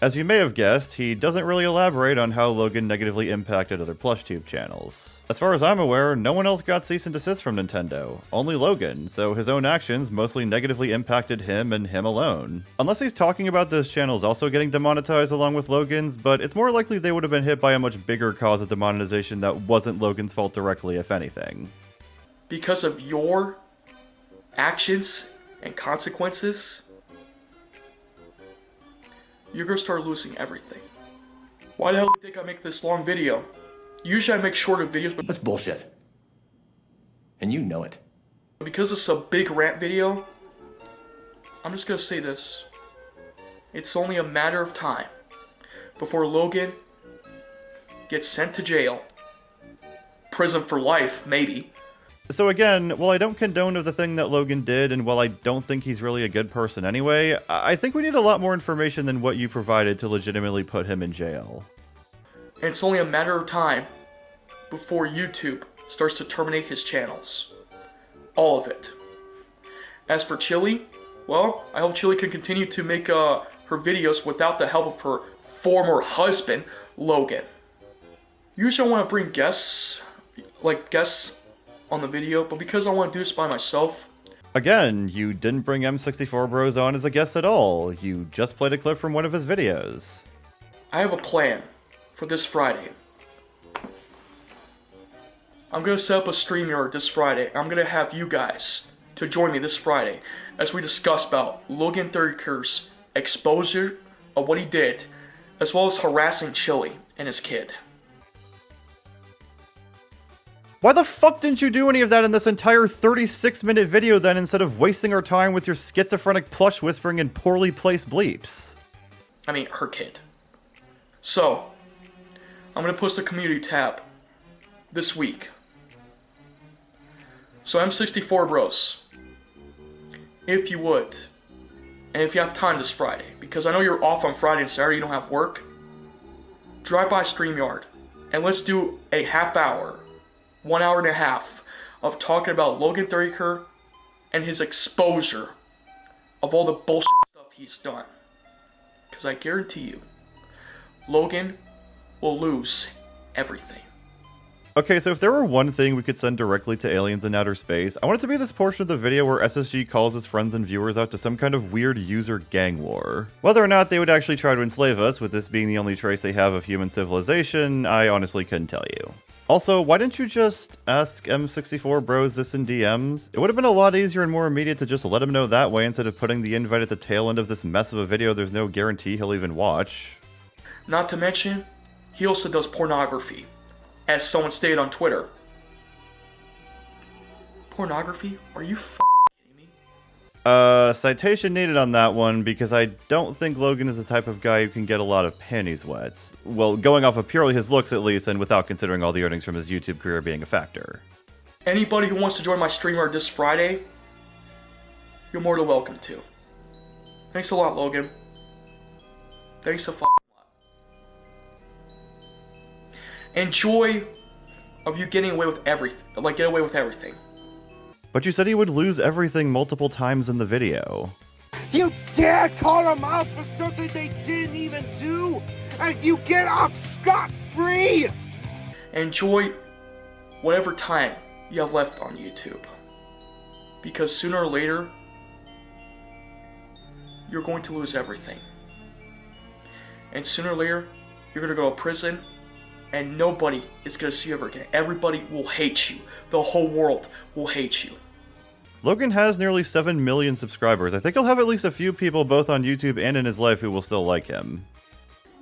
As you may have guessed, he doesn't really elaborate on how Logan negatively impacted other PlushTube channels. As far as I'm aware, no one else got cease and desist from Nintendo, only Logan, so his own actions mostly negatively impacted him and him alone. Unless he's talking about those channels also getting demonetized along with Logan's, but it's more likely they would have been hit by a much bigger cause of demonetization that wasn't Logan's fault directly, if anything. Because of your actions and consequences, you're gonna start losing everything. Why the hell do you think I make this long video? Usually I make shorter videos, but That's bullshit. And you know it. because it's a big rant video, I'm just gonna say this. It's only a matter of time before Logan gets sent to jail. Prison for life, maybe. So again, while I don't condone the thing that Logan did, and while I don't think he's really a good person anyway, I think we need a lot more information than what you provided to legitimately put him in jail. And it's only a matter of time before YouTube starts to terminate his channels. All of it. As for Chili, well, I hope Chili can continue to make her videos without the help of her former husband, Logan. Usually I want to bring guests on the video, but because I want to do this by myself. Again, you didn't bring M64 Bros on as a guest at all. You just played a clip from one of his videos. I have a plan for this Friday. I'm going to set up a StreamYard this Friday. I'm going to have you guys to join me this Friday as we discuss about Logan Thuriker's exposure of what he did, as well as harassing Chili and his kid. Why the fuck didn't you do any of that in this entire 36-minute video then instead of wasting our time with your schizophrenic plush whispering and poorly placed bleeps? I mean, her kid. So, I'm gonna post a community tab this week. So M64 bros, if you would, and if you have time this Friday, because I know you're off on Friday and Saturday, you don't have work, drive by StreamYard, and let's do a half hour, 1 hour and a half, of talking about Logan Thuriker and his exposure of all the bullshit stuff he's done. Because I guarantee you, Logan will lose everything. Okay, so if there were one thing we could send directly to aliens in outer space, I want it to be this portion of the video where SSG calls his friends and viewers out to some kind of weird user gang war. Whether or not they would actually try to enslave us, with this being the only trace they have of human civilization, I honestly couldn't tell you. Also, why didn't you just ask M64 bros this in DMs? It would have been a lot easier and more immediate to just let him know that way instead of putting the invite at the tail end of this mess of a video there's no guarantee he'll even watch. Not to mention, he also does pornography, as someone stated on Twitter. Pornography? Are you kidding me? Citation needed on that one because I don't think Logan is the type of guy who can get a lot of panties wet. Well, going off of purely his looks at least, and without considering all the earnings from his YouTube career being a factor. Anybody who wants to join my streamer this Friday, you're more than welcome to. Thanks a lot, Logan. Thanks a fucking lot. Enjoy of you getting away with everything. Like, get away with everything. But you said he would lose everything multiple times in the video. You dare call them out for something they didn't even do, and you get off scot-free! Enjoy whatever time you have left on YouTube. Because sooner or later, you're going to lose everything. And sooner or later, you're going to go to prison, and nobody is going to see you ever again. Everybody will hate you. The whole world will hate you. Logan has nearly 7 million subscribers. I think he'll have at least a few people both on YouTube and in his life who will still like him.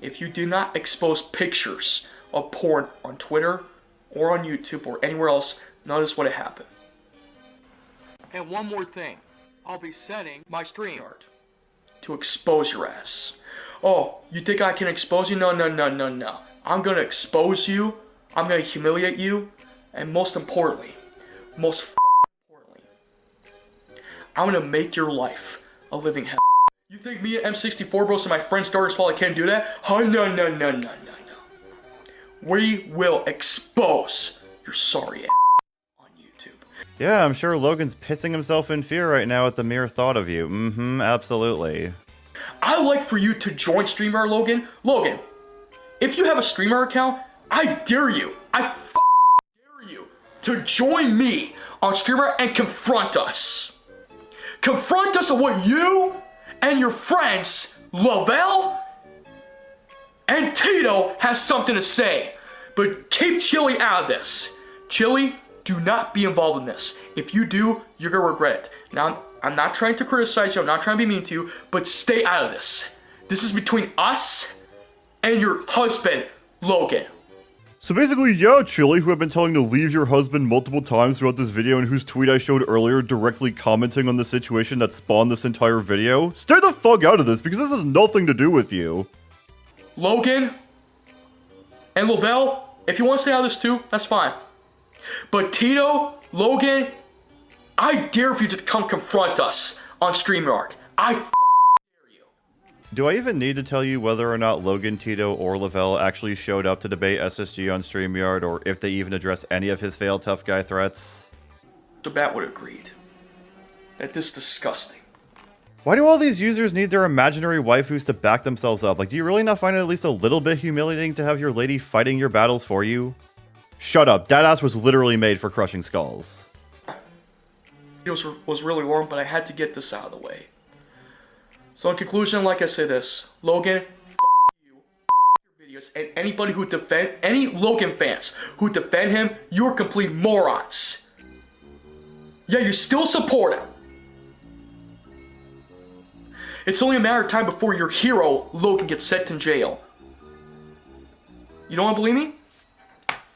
If you do not expose pictures of porn on Twitter or on YouTube or anywhere else, notice what happened. And one more thing. I'll be setting my StreamYard to expose your ass. Oh, you think I can expose you? No. I'm going to expose you, I'm going to humiliate you, and most importantly, I'm going to make your life a living hell. You think me and M64 bros and my friends starters while I can't do that? Oh, no. We will expose your sorry ass on YouTube. Yeah, I'm sure Logan's pissing himself in fear right now at the mere thought of you. Absolutely. I'd like for you to join StreamYard, Logan. Logan, if you have a streamer account, I dare you, I dare you to join me on StreamYard and confront us. Confront us on what you and your friends, Lavelle and Tito, has something to say. But keep Chili out of this. Chili, do not be involved in this. If you do, you're gonna regret it. Now, I'm not trying to criticize you, I'm not trying to be mean to you, but stay out of this. This is between us and your husband, Logan. So basically, yeah, Chili, who I've been telling to leave your husband multiple times throughout this video and whose tweet I showed earlier directly commenting on the situation that spawned this entire video, stay the fuck out of this because this has nothing to do with you. Logan and Lavelle, if you want to stay out of this too, that's fine. But Tito, Logan, I dare for you to come confront us on StreamYard. Do I even need to tell you whether or not Logan, Tito, or Lavelle actually showed up to debate SSG on StreamYard, or if they even address any of his failed tough guy threats? The bat would have agreed that this is disgusting. Why do all these users need their imaginary waifus to back themselves up? Like, do you really not find it at least a little bit humiliating to have your lady fighting your battles for you? Shut up, that ass was literally made for crushing skulls. It was really warm, but I had to get this out of the way. So in conclusion, like I say this, Logan, you, your videos, and anybody who any Logan fans who defend him, you're complete morons. Yeah, you still support him. It's only a matter of time before your hero, Logan, gets sent in jail. You don't want to believe me?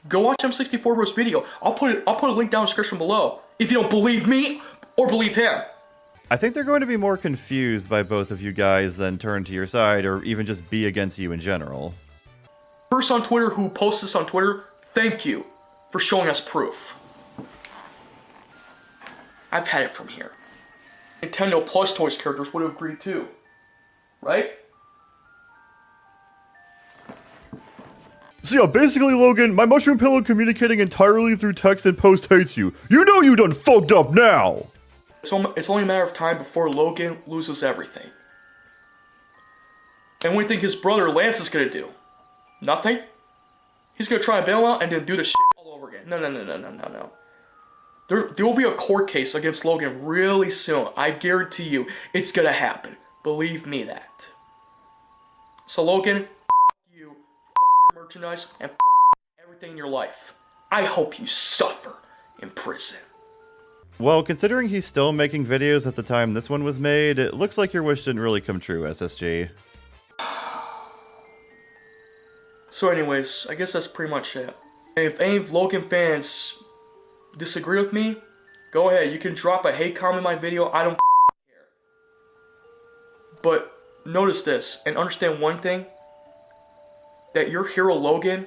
Go watch M64 Bro's video. I'll put a link down in the description below if you don't believe me or believe him. I think they're going to be more confused by both of you guys than turn to your side or even just be against you in general. Person on Twitter who posts this on Twitter, thank you for showing us proof. I've had it from here. Nintendo Plush Toys characters would have agreed too, right? So yeah, basically, Logan, my mushroom pillow communicating entirely through text and post hates you. You know you done fucked up now! It's only a matter of time before Logan loses everything. And what do you think his brother Lance is gonna do? Nothing? He's gonna try and bail out and then do the shit all over again. No. There will be a court case against Logan really soon. I guarantee you, it's gonna happen. Believe me that. So Logan, you, your merchandise, and everything in your life. I hope you suffer in prison. Well, considering he's still making videos at the time this one was made, it looks like your wish didn't really come true, SSG. So anyways, I guess that's pretty much it. And if any Logan fans disagree with me, go ahead, you can drop a hate comment in my video, I don't care. But notice this, and understand one thing, that your hero Logan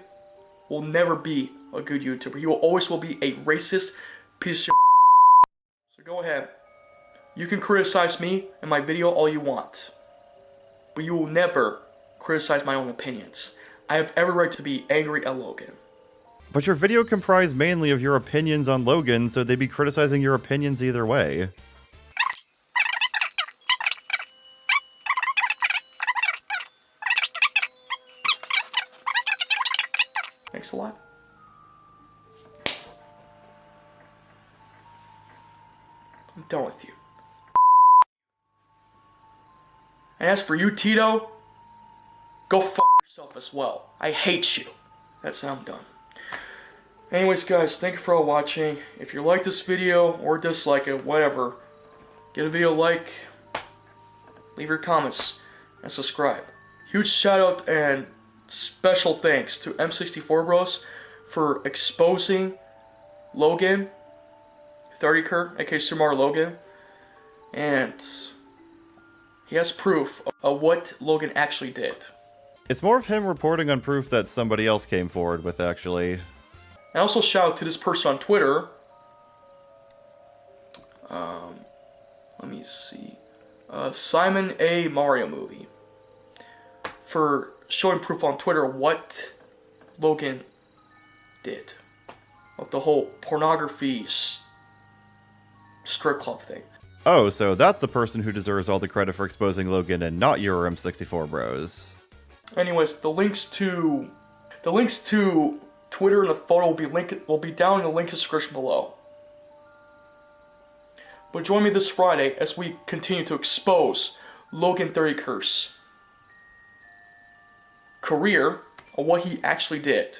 will never be a good YouTuber. He will always be a racist piece of shit. So go ahead, you can criticize me and my video all you want, but you will never criticize my own opinions. I have every right to be angry at Logan. But your video comprised mainly of your opinions on Logan, so they'd be criticizing your opinions either way. Thanks a lot. I'm done with you. And as for you, Tito, go fuck yourself as well. I hate you. That's how I'm done. Anyways, guys, thank you for all watching. If you like this video or dislike it, whatever, give a video a like, leave your comments, and subscribe. Huge shout out and special thanks to M64 Bros for exposing Logan, 30 Kurt, aka SuperMarioLogan, and he has proof of what Logan actually did. It's more of him reporting on proof that somebody else came forward with, actually. And also shout out to this person on Twitter. Let me see. Simon A. Mario Movie. For showing proof on Twitter what Logan did. Of the whole pornography strip club thing. Oh, so that's the person who deserves all the credit for exposing Logan and not your M64 Bros. Anyways, the links to Twitter and the photo will be down in the link description below. But join me this Friday as we continue to expose Logan 30 Curse career or what he actually did.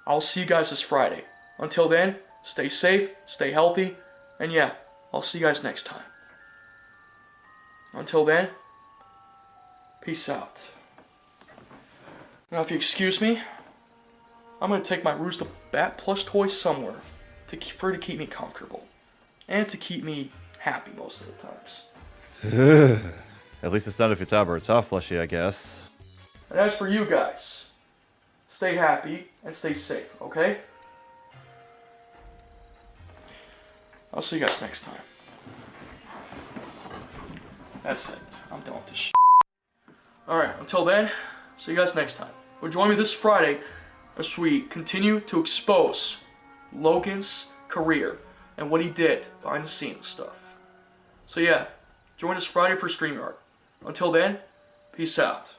I'll see you guys this Friday. Until then, stay safe, stay healthy, and yeah, I'll see you guys next time. Until then, peace out. Now if you excuse me, I'm going to take my Rooster Bat plush toy somewhere for it to keep me comfortable. And to keep me happy most of the times. At least it's not if it's Albert Tough plushie, I guess. And as for you guys, stay happy and stay safe, okay? I'll see you guys next time. That's it. I'm done with this shit. Alright, until then, see you guys next time. Well, join me this Friday as we continue to expose Logan's career and what he did behind the scenes stuff. So yeah, join us Friday for StreamYard. Until then, peace out.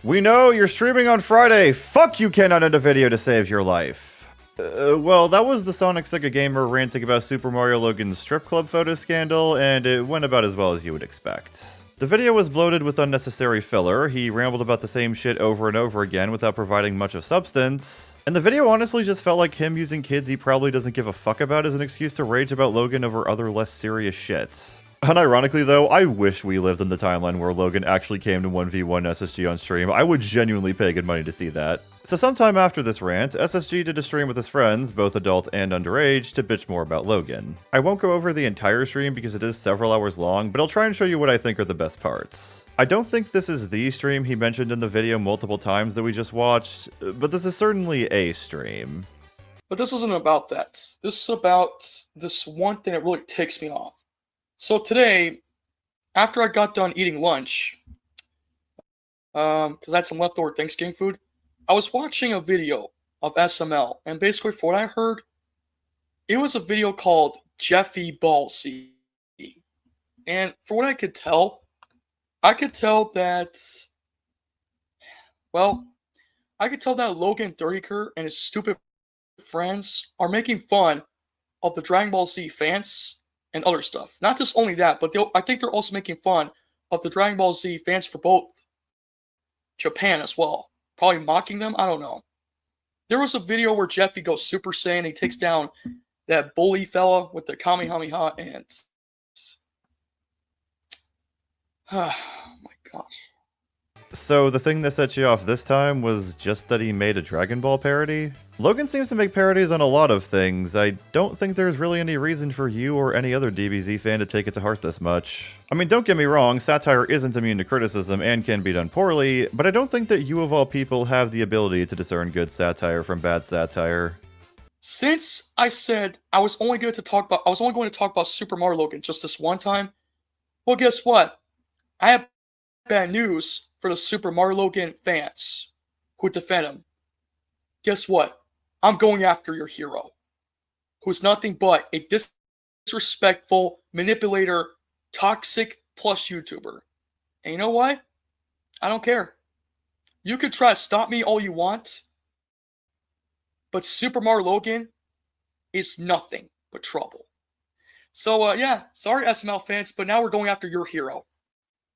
We know you're streaming on Friday. Fuck, you cannot end a video to save your life. Well, that was the TheSonicSegaGamer ranting about SuperMarioLogan's strip club photo scandal, and it went about as well as you would expect. The video was bloated with unnecessary filler, he rambled about the same shit over and over again without providing much of substance, and the video honestly just felt like him using kids he probably doesn't give a fuck about as an excuse to rage about Logan over other less serious shit. Unironically though, I wish we lived in the timeline where Logan actually came to 1v1 SSG on stream. I would genuinely pay good money to see that. So sometime after this rant, SSG did a stream with his friends, both adult and underage, to bitch more about Logan. I won't go over the entire stream because it is several hours long, but I'll try and show you what I think are the best parts. I don't think this is the stream he mentioned in the video multiple times that we just watched, but this is certainly a stream. But this isn't about that. This is about this one thing that really ticks me off. So today, after I got done eating lunch, because I had some leftover Thanksgiving food, I was watching a video of SML, and basically for what I heard, it was a video called Jeffy Ballsy. And for what I could tell that, well, I could tell that Logan 30ker and his stupid friends are making fun of the Dragon Ball Z fans and other stuff. Not just only that, but I think they're also making fun of the Dragon Ball Z fans for both Japan as well. Probably mocking them, I don't know. There was a video where Jeffy goes Super Saiyan and he takes down that bully fella with the Kamehameha and... oh my gosh. So the thing that set you off this time was just that he made a Dragon Ball parody? Logan seems to make parodies on a lot of things. I don't think there's really any reason for you or any other DBZ fan to take it to heart this much. I mean, don't get me wrong, satire isn't immune to criticism and can be done poorly, but I don't think that you of all people have the ability to discern good satire from bad satire. Since I said I was only going to talk about SuperMario just this one time, well, guess what? I have bad news for the SuperMario fans who defend him. Guess what? I'm going after your hero, who's nothing but a disrespectful, manipulator, toxic Plush YouTuber. And you know what? I don't care. You can try to stop me all you want, but SuperMario is nothing but trouble. So, yeah, sorry SML fans, but now we're going after your hero.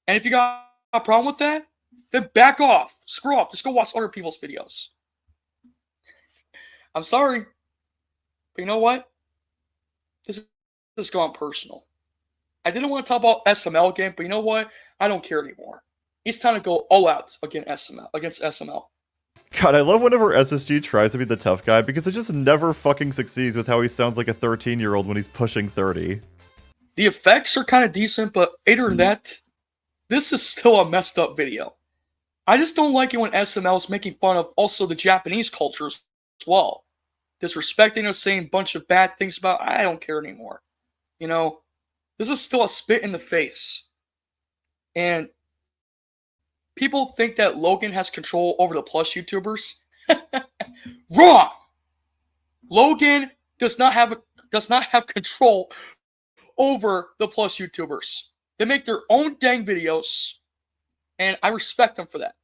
And if you got a problem with that, then back off. Screw off. Just go watch other people's videos. I'm sorry. But you know what? This is going personal. I didn't want to talk about SML again, but you know what? I don't care anymore. It's time to go all out against SML. God, I love whenever SSG tries to be the tough guy because it just never fucking succeeds with how he sounds like a 13-year-old when he's pushing 30. The effects are kind of decent, but other than that, this is still a messed up video. I just don't like it when SML is making fun of also the Japanese culture as well. Disrespecting us, saying a bunch of bad things about, I don't care anymore. You know, this is still a spit in the face. And people think that Logan has control over the Plush YouTubers. Wrong! Logan does not have control over the Plush YouTubers. They make their own dang videos, and I respect them for that.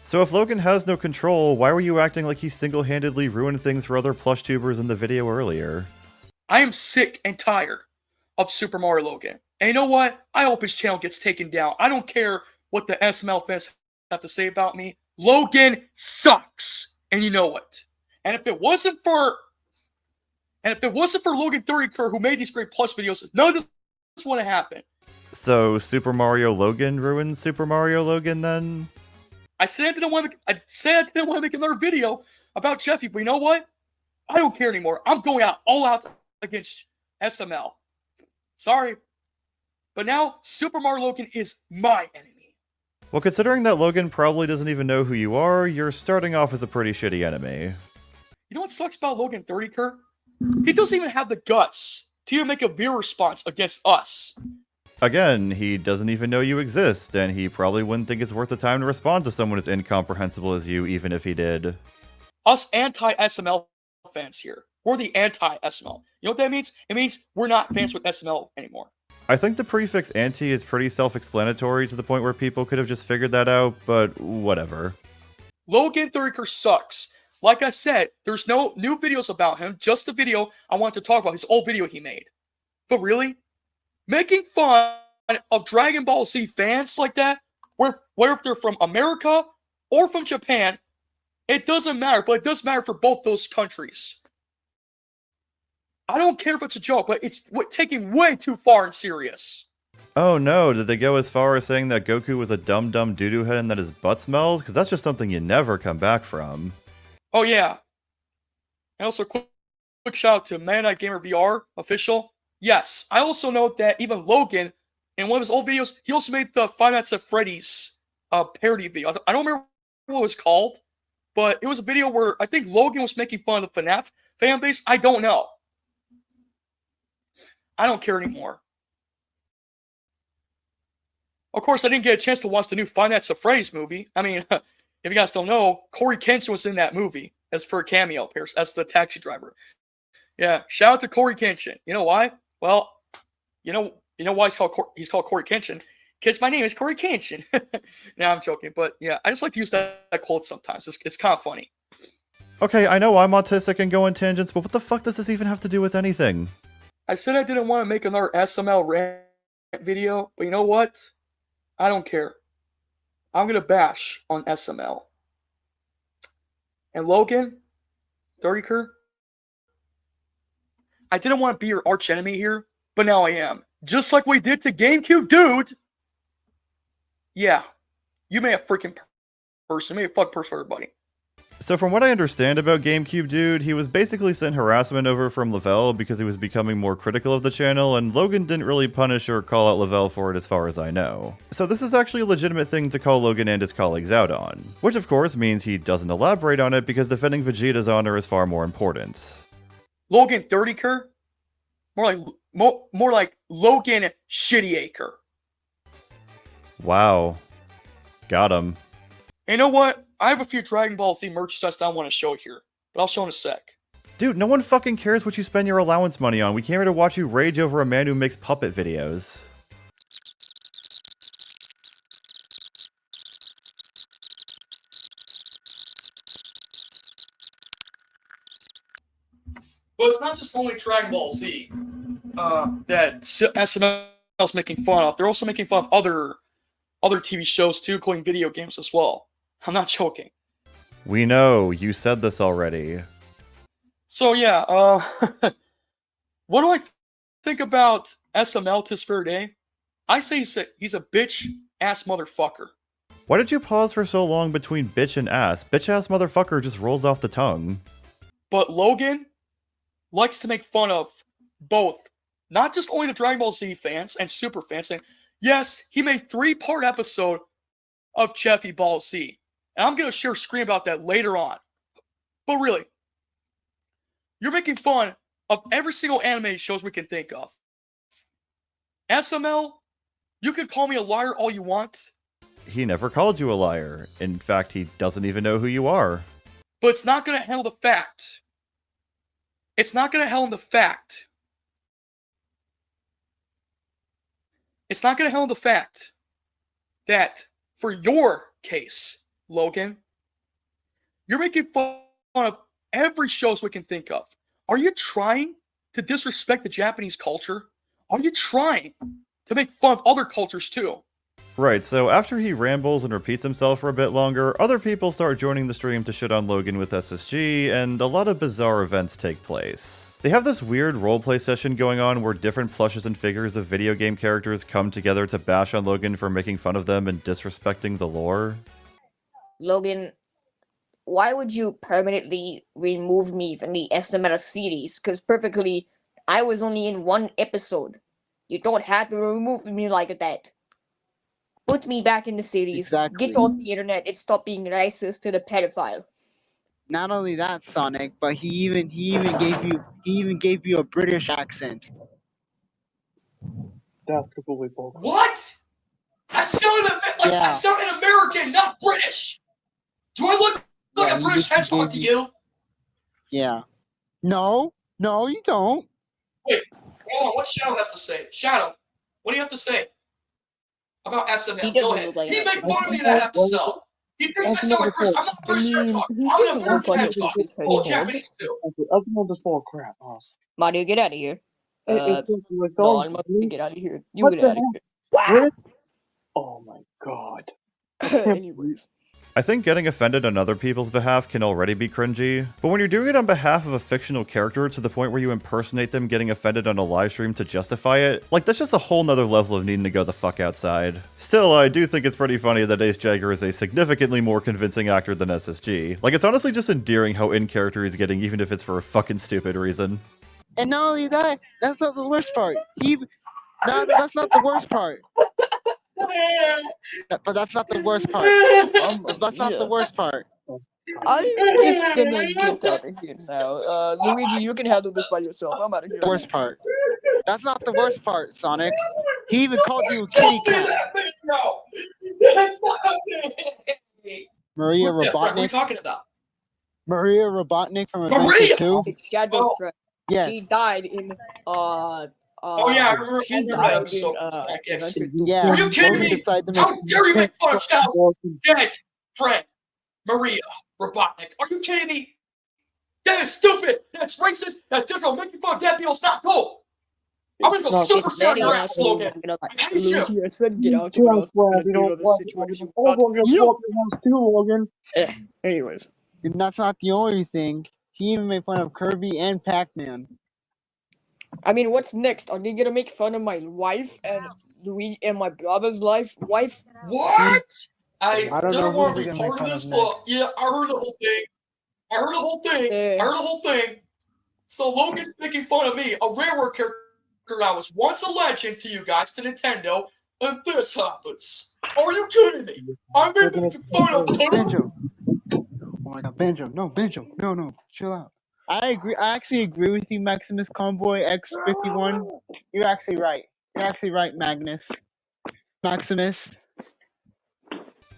So if Logan has no control, why were you acting like he single-handedly ruined things for other Plush tubers in the video earlier? I am sick and tired of SuperMario. And you know what? I hope his channel gets taken down. I don't care what the SML fans have to say about me. Logan sucks, and you know it. And if it wasn't for Logan 30ker who made these great Plush videos, none of this would have happened. So SuperMario ruined SuperMario then? I said I didn't want to make another video about Jeffy, but you know what? I don't care anymore. I'm going all out against SML. Sorry. But now SuperMario is my enemy. Well, considering that Logan probably doesn't even know who you are, you're starting off as a pretty shitty enemy. You know what sucks about Logan 30ker? He doesn't even have the guts to even make a viewer response against us. Again, he doesn't even know you exist, and he probably wouldn't think it's worth the time to respond to someone as incomprehensible as you, even if he did. Us anti-SML fans here. We're the anti-SML. You know what that means? It means we're not fans with SML anymore. I think the prefix anti is pretty self-explanatory to the point where people could have just figured that out, but whatever. Logan 30ker sucks. Like I said, there's no new videos about him, just the video I wanted to talk about, his old video he made. But really? Making fun of Dragon Ball Z fans like that, whether if they're from America or from Japan, it doesn't matter, but it does matter for both those countries. I don't care if it's a joke, but it's taking way too far and serious. Oh no, did they go as far as saying that Goku was a dumb doo-doo head and that his butt smells? Because that's just something you never come back from. Oh yeah. And also, quick shout out to Gamer VR official. Yes, I also know that even Logan, in one of his old videos, he also made the Five Nights at Freddy's parody video. I don't remember what it was called, but it was a video where I think Logan was making fun of the FNAF fan base. I don't know. I don't care anymore. Of course, I didn't get a chance to watch the new Five Nights at Freddy's movie. I mean, if you guys don't know, Corey Kenshin was in that movie as for a cameo appearance as the taxi driver. Yeah, shout out to Corey Kenshin. You know why? Well, you know why he's called Corey Kenshin? Because my name is Corey Kenshin. Nah, I'm joking, but yeah, I just like to use that quote sometimes. It's kind of funny. Okay, I know I'm autistic and go on tangents, but what the fuck does this even have to do with anything? I said I didn't want to make another SML rant video, but you know what? I don't care. I'm gonna bash on SML. And Logan, 30ker, I didn't want to be your arch enemy here, but now I am. Just like we did to GameCube Dude. Yeah, you made a freaking person. You made a fucking person for everybody. So from what I understand about GameCube Dude, he was basically sent harassment over from Lavelle because he was becoming more critical of the channel, and Logan didn't really punish or call out Lavelle for it as far as I know. So this is actually a legitimate thing to call Logan and his colleagues out on. Which of course means he doesn't elaborate on it because defending Vegeta's honor is far more important. Logan 30ker? More like Logan Shittyacre. Wow. Got him. You know what? I have a few Dragon Ball Z merch stuff I want to show here, but I'll show in a sec. Dude, no one fucking cares what you spend your allowance money on. We came here to watch you rage over a man who makes puppet videos. But it's not just only Dragon Ball Z that SML is making fun of. They're also making fun of other TV shows too, including video games as well. I'm not joking. We know, you said this already. So yeah, what do I think about SML to this very day? I say he's a bitch-ass motherfucker. Why did you pause for so long between bitch and ass? Bitch-ass motherfucker just rolls off the tongue. But Logan likes to make fun of both. Not just only the Dragon Ball Z fans and super fans saying, yes, he made 3-part episode of Cheffy Ball Z. And I'm going to share a screen about that later on. But really, you're making fun of every single anime shows we can think of. SML, you can call me a liar all you want. He never called you a liar. In fact, he doesn't even know who you are. But it's not going to handle the fact. It's not going to handle the fact. It's not going to handle the fact that for your case, Logan, you're making fun of every shows we can think of. Are you trying to disrespect the Japanese culture? Are you trying to make fun of other cultures too? Right, so after he rambles and repeats himself for a bit longer, other people start joining the stream to shit on Logan with SSG, and a lot of bizarre events take place. They have this weird roleplay session going on where different plushes and figures of video game characters come together to bash on Logan for making fun of them and disrespecting the lore. Logan, why would you permanently remove me from the SML series? Because perfectly, I was only in 1 episode. You don't have to remove me like that. Put me back in the series, Exactly. Get off the internet, and stop being racist to the pedophile. Not only that, Sonic, but he even gave you a British accent. That's completely bullshit. What? I sound an American, not British. Do I look like a British hedgehog to you? Yeah. No, you don't. Wait, hold on. What Shadow has to say? Shadow, what do you have to say about SML? Go ahead. He made fun of me in that episode. He thinks I sound like British. I'm not a British hedgehog. I'm an American hedgehog. Well, Japanese too. SML just full of crap, boss. Mario, get out of here. It's No, I'm not gonna get out of here. You get out of here. What? Oh my god. Anyways. I think getting offended on other people's behalf can already be cringy, but when you're doing it on behalf of a fictional character to the point where you impersonate them getting offended on a live stream to justify it, like that's just a whole nother level of needing to go the fuck outside. Still, I do think it's pretty funny that Ace Jagger is a significantly more convincing actor than SSG. Like, it's honestly just endearing how in character he's getting, even if it's for a fucking stupid reason. And not only that, that's not the worst part. That's not the worst part. But that's not the worst part. That's not the worst part. I'm just gonna get out of here now. Luigi, you can handle this by yourself. I'm out of here. Worst part. That's not the worst part, Sonic. He even called you a kitty cat. No, that's not Maria What are we Robotnik. talking about? Maria Robotnik from Maria! Adventure 2. It's Shadow's friend. Yes. She died in Oh yeah, I remember she that died episode. in Adventure 2. Yeah. Are you kidding Logan me? decided to How make- dare you make fun of Shadow's dead friend, Maria Robotnik? Are you kidding me? That is stupid. That's racist. That's different. Making fun of dead people is not cool. I'm gonna go super saiyan your ass, Logan. I hate you. Luigi, I said get out. Too Or else I'm glad gonna you deal don't with this want situation. Oh, Logan, You- swap your house too, Logan. Anyways. And that's not the only thing. He even made fun of Kirby and Pac-Man. I mean, what's next? Are they gonna make fun of my wife and Luigi and my brother's wife? What? I don't know didn't want who to be they're gonna part of make this, fun of but yeah, I heard the whole thing. I heard the whole thing. So Logan's making fun of me, a Rareware character that was once a legend to you guys, to Nintendo, and this happens. Are you kidding me? I'm being making fun of too. Banjo. Oh my god, Banjo. No, Banjo. No. Chill out. I agree. I actually agree with you, Maximus Convoy X51. You're actually right. Maximus.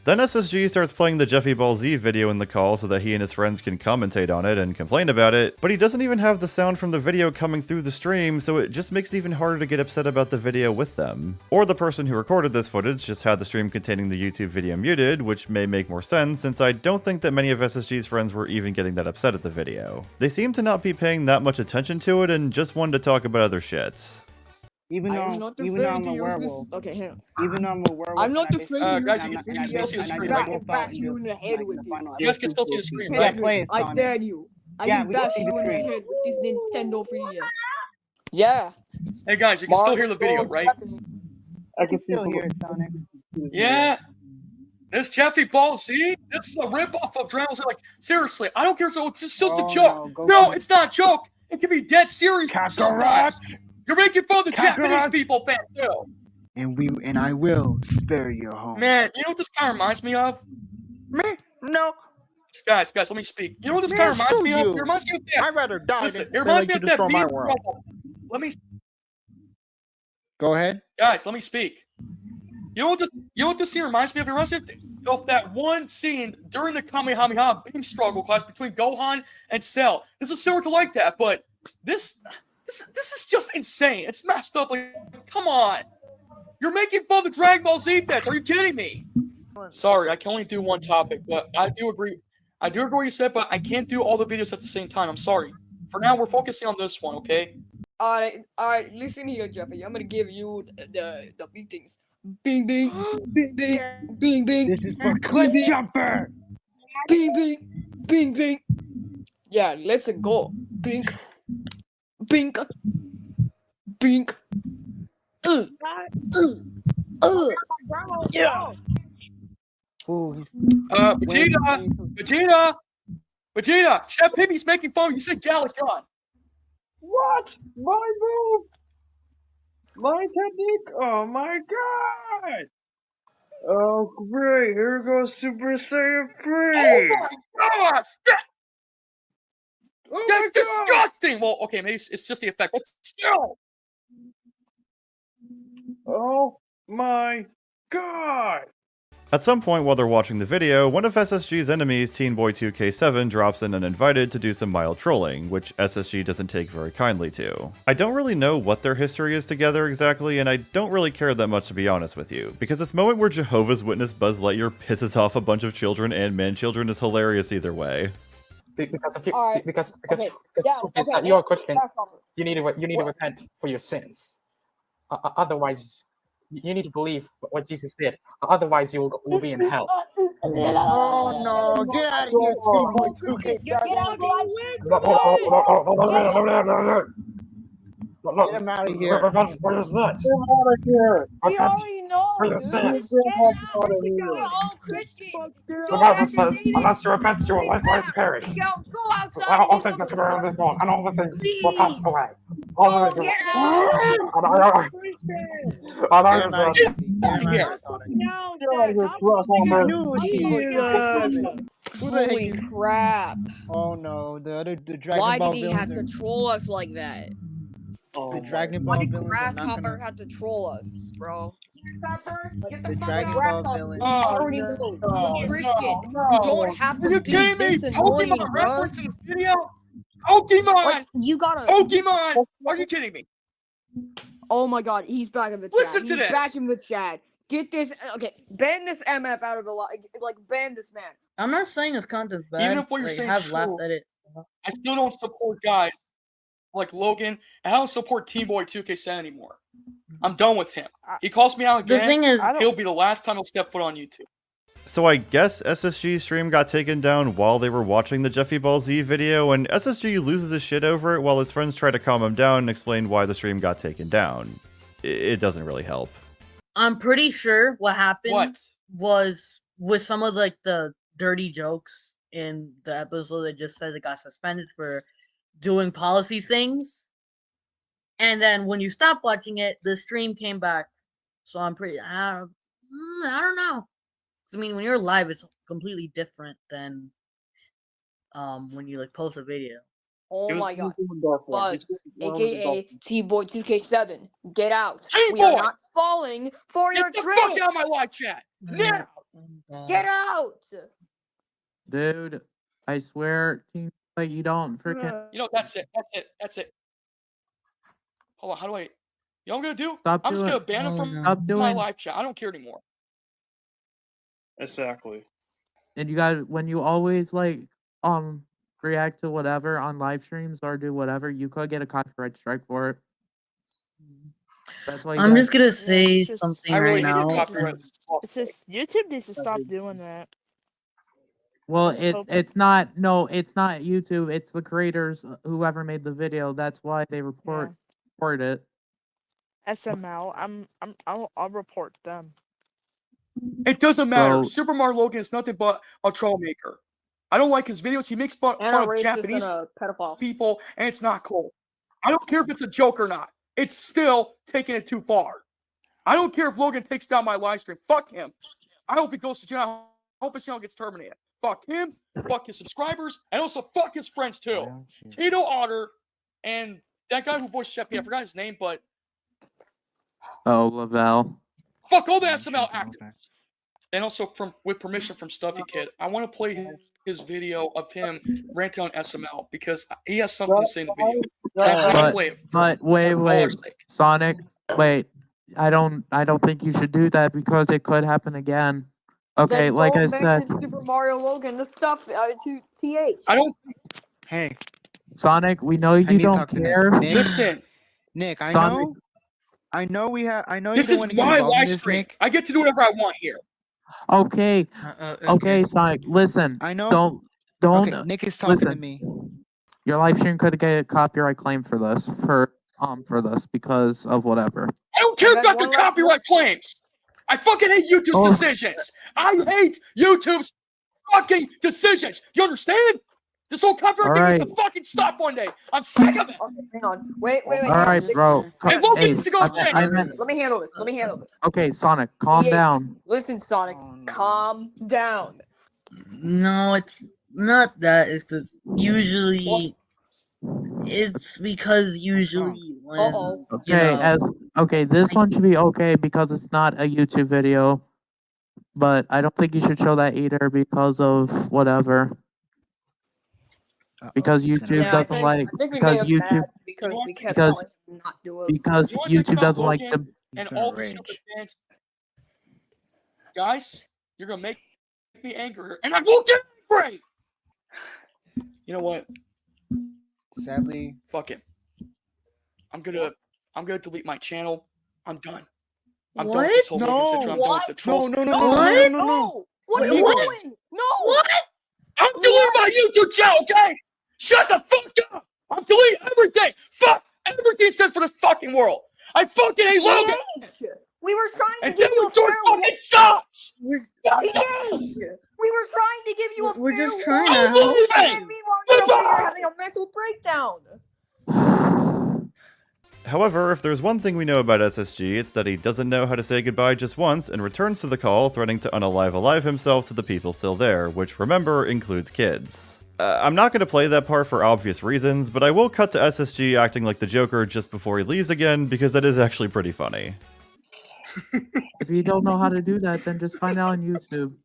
Then SSG starts playing the Jeffy Ball Z video in the call so that he and his friends can commentate on it and complain about it, but he doesn't even have the sound from the video coming through the stream, so it just makes it even harder to get upset about the video with them. Or the person who recorded this footage just had the stream containing the YouTube video muted, which may make more sense since I don't think that many of SSG's friends were even getting that upset at the video. They seem to not be paying that much attention to it and just wanted to talk about other shit. Even though I'm a werewolf. Okay, hang on. Even though I'm a werewolf. I'm not afraid to guys, use you can still see the screen, I right? can bash you in the head with this. You guys can still see the screen, Yeah, right? play it, I Sonic. dare you. I Yeah, can we can bash see you the in the screen. head with this Nintendo 3DS. Yeah. Hey guys, you can still hear the video, right? I can Still hear it, Sonic. Yeah. This Jeffy Ball Z, this is a ripoff of Dragon Ball. Like, seriously, I don't care. So it's just a joke. No, it's not a joke. It can be dead serious. Sometimes. You're making fun of the Japanese people, fans too. And I will spare your home. Man, you know what this kind of reminds me of? Me? No. Guys, let me speak. You know what this kind of reminds me of? It reminds me of that. I'd rather die Listen, than it reminds me let of you that destroy my beam world. trouble. Let me, Go ahead. guys, let me speak. You know what this scene reminds me of? It reminds me of that one scene during the Kamehameha beam struggle class between Gohan and Cell. This is similar to like that, but this is just insane. It's messed up. Like, come on. You're making fun of the Dragon Ball Z fans. Are you kidding me? Sorry, I can only do one topic, but I do agree with what you said, but I can't do all the videos at the same time. I'm sorry. For now, we're focusing on this one, okay? Alright, listen here, Jeffy. I'm gonna give you the beatings. Bing bing, bing bing, bing bing. This is for Cliff Jumper. Bing bing, bing bing. Yeah, let's go. Bing, bing, bing. Yeah. Vegeta, Chef Pippi's making fun of you. Said Galagon. What? My move? My technique? Oh my god! Oh great, here goes Super Saiyan 3! Oh my gosh! Oh That's my God! disgusting! Well, okay, maybe it's just the effect, but still! Oh my god! At some point while they're watching the video, one of SSG's enemies, Teen Boy 2K7, drops in uninvited to do some mild trolling, which SSG doesn't take very kindly to. I don't really know what their history is together exactly, and I don't really care that much to be honest with you, because this moment where Jehovah's Witness Buzz Lightyear pisses off a bunch of children and man-children is hilarious either way. Because if you, Alright, because okay, yeah, it's okay, not your question, that's all. you need to repent for your sins. Otherwise, You need to believe what Jesus did. Otherwise, you will be in hell. Oh no! Get out of here, T-Boy 2K7. Get out of the live stream. Get him out of here. Get him out of here. We already know, dude. Get out. We're all Christian. The Bible says, unless you repent, you will likewise perish. Go outside. All things that are around this world, and all the things will pass away. All the things Get out. Holy crap. Oh no, the Dragon Why Ball did he villains have to are- troll us like that? The Dragon Why Ball did villains are not Grasshopper gonna. have to troll us, bro? The Dragon Ball Grasshopper, villains. we already know. Christian, you don't have Are to you be kidding me? this annoying, Pokemon bro. reference in the video? Pokemon! Like, you gotta. Pokemon! Are you kidding me? Oh my god, he's back in the chat. Listen to He's this. back in the chat. Get this. Okay, ban this MF out of the like ban this man. I'm not saying his content's bad. Even if what you're like, saying have is laughed true, at it. I still don't support guys like Logan, and I don't support Team Boy 2K7 anymore. I'm done with him. He calls me out The again. thing is- he'll be the last time he'll step foot on YouTube. So I guess SSG's stream got taken down while they were watching the Jeffy Ball Z video, and SSG loses his shit over it while his friends try to calm him down and explain why the stream got taken down. It doesn't really help. I'm pretty sure what happened What? was with some of like the dirty jokes in the episode that just said it got suspended for doing policy things. And then when you stopped watching it, the stream came back. So I'm pretty I don't know. I mean, when you're live, it's completely different than when you like post a video. Oh my god. Buzz, aka T-Boy 2K7, get out. We T-Boy! are not falling for your Get the tricks. fuck out of my live chat! Now! Get out. Dude, I swear, Team, like you don't freaking You know, that's it. Hold on, how do I... You know what I'm gonna do? Stop I'm just doing- gonna ban him from Stop my doing- live chat. I don't care anymore. Exactly. And you got when you always like react to whatever on live streams or do whatever, you could get a copyright strike for it. That's why you I'm gotta- just gonna say something right now. It's just YouTube needs to stop doing that. Well, Let's hope it's not YouTube. It's the creators, whoever made the video. That's why they report it. SML. I'll report them. It doesn't matter. So- SuperMario is nothing but a troublemaker. I don't like his videos. He makes fun And a of racist Japanese and a pedophile. people, and it's not cool. I don't care if it's a joke or not. It's still taking it too far. I don't care if Logan takes down my live stream. Fuck him. I hope he goes to jail. I hope his channel gets terminated. Fuck him. Fuck his subscribers. And also fuck his friends too. Tito Otter and that guy who voiced Sheppy. I forgot his name, but Oh, Lavelle. fuck all the SML actors. And also, with permission from Stuffy Kid, I want to play his video of him ranting on SML because he has something to say in the video. I want to play it. But wait, Sonic, wait. I don't think you should do that because it could happen again. Okay, Then like I don't said, mention Super Mario Logan, the stuff to TH. I don't. Hey, Sonic, we know I you need to don't talk to care. Nick. Listen, Nick, I Sonic- know. I know we have. I know this you is don't want to get my involved in live this, stream. Nick. I get to do whatever I want here. Okay, okay, Sonic. Listen, I know. don't. Okay, Nick is talking to listen. me. Your live stream could get a copyright claim for this because of whatever. I don't care about the copyright claims. I fucking hate YouTube's decisions. I hate YouTube's fucking decisions. You understand? This whole copyright thing needs to Alright. fucking stop one day. I'm sick of it. Hang on. Wait. All right, bro. Hey, Logan needs to go to jail. Let me handle this. Okay, Sonic, calm TH, down. Listen, Sonic, calm down. No, it's not that. It's because usually, it's because usually when Okay, this one should be okay because it's not a YouTube video, but I don't think you should show that either because of whatever. Because YouTube doesn't like because YouTube because we kept because telling him not to because You wanna talk YouTube about doesn't like Logan the and all the stupid fans. Guys, you're gonna make me angry, and I will get angry. You know what? Sadly, fuck it. I'm gonna delete my channel. I'm done. I'm done with this whole Logan situation. I'm done with the trolls. No! What are you doing? No! What? I'm deleting my YouTube channel, okay? Shut the fuck up! I'm deleting everything! Fuck everything it says for this fucking world! I fucking hate Logan! We were trying to And give then you we a doing fair fucking sucks! TH! We were trying to give you a We're fair just trying warning, to help and you. then meanwhile you're over here having a mental breakdown. However, if there's one thing we know about SSG, it's that he doesn't know how to say goodbye just once and returns to the call, threatening to unalive himself to the people still there, which, remember, includes kids. I'm not going to play that part for obvious reasons, but I will cut to SSG acting like the Joker just before he leaves again, because that is actually pretty funny. If you don't know how to do that, then just find out on YouTube.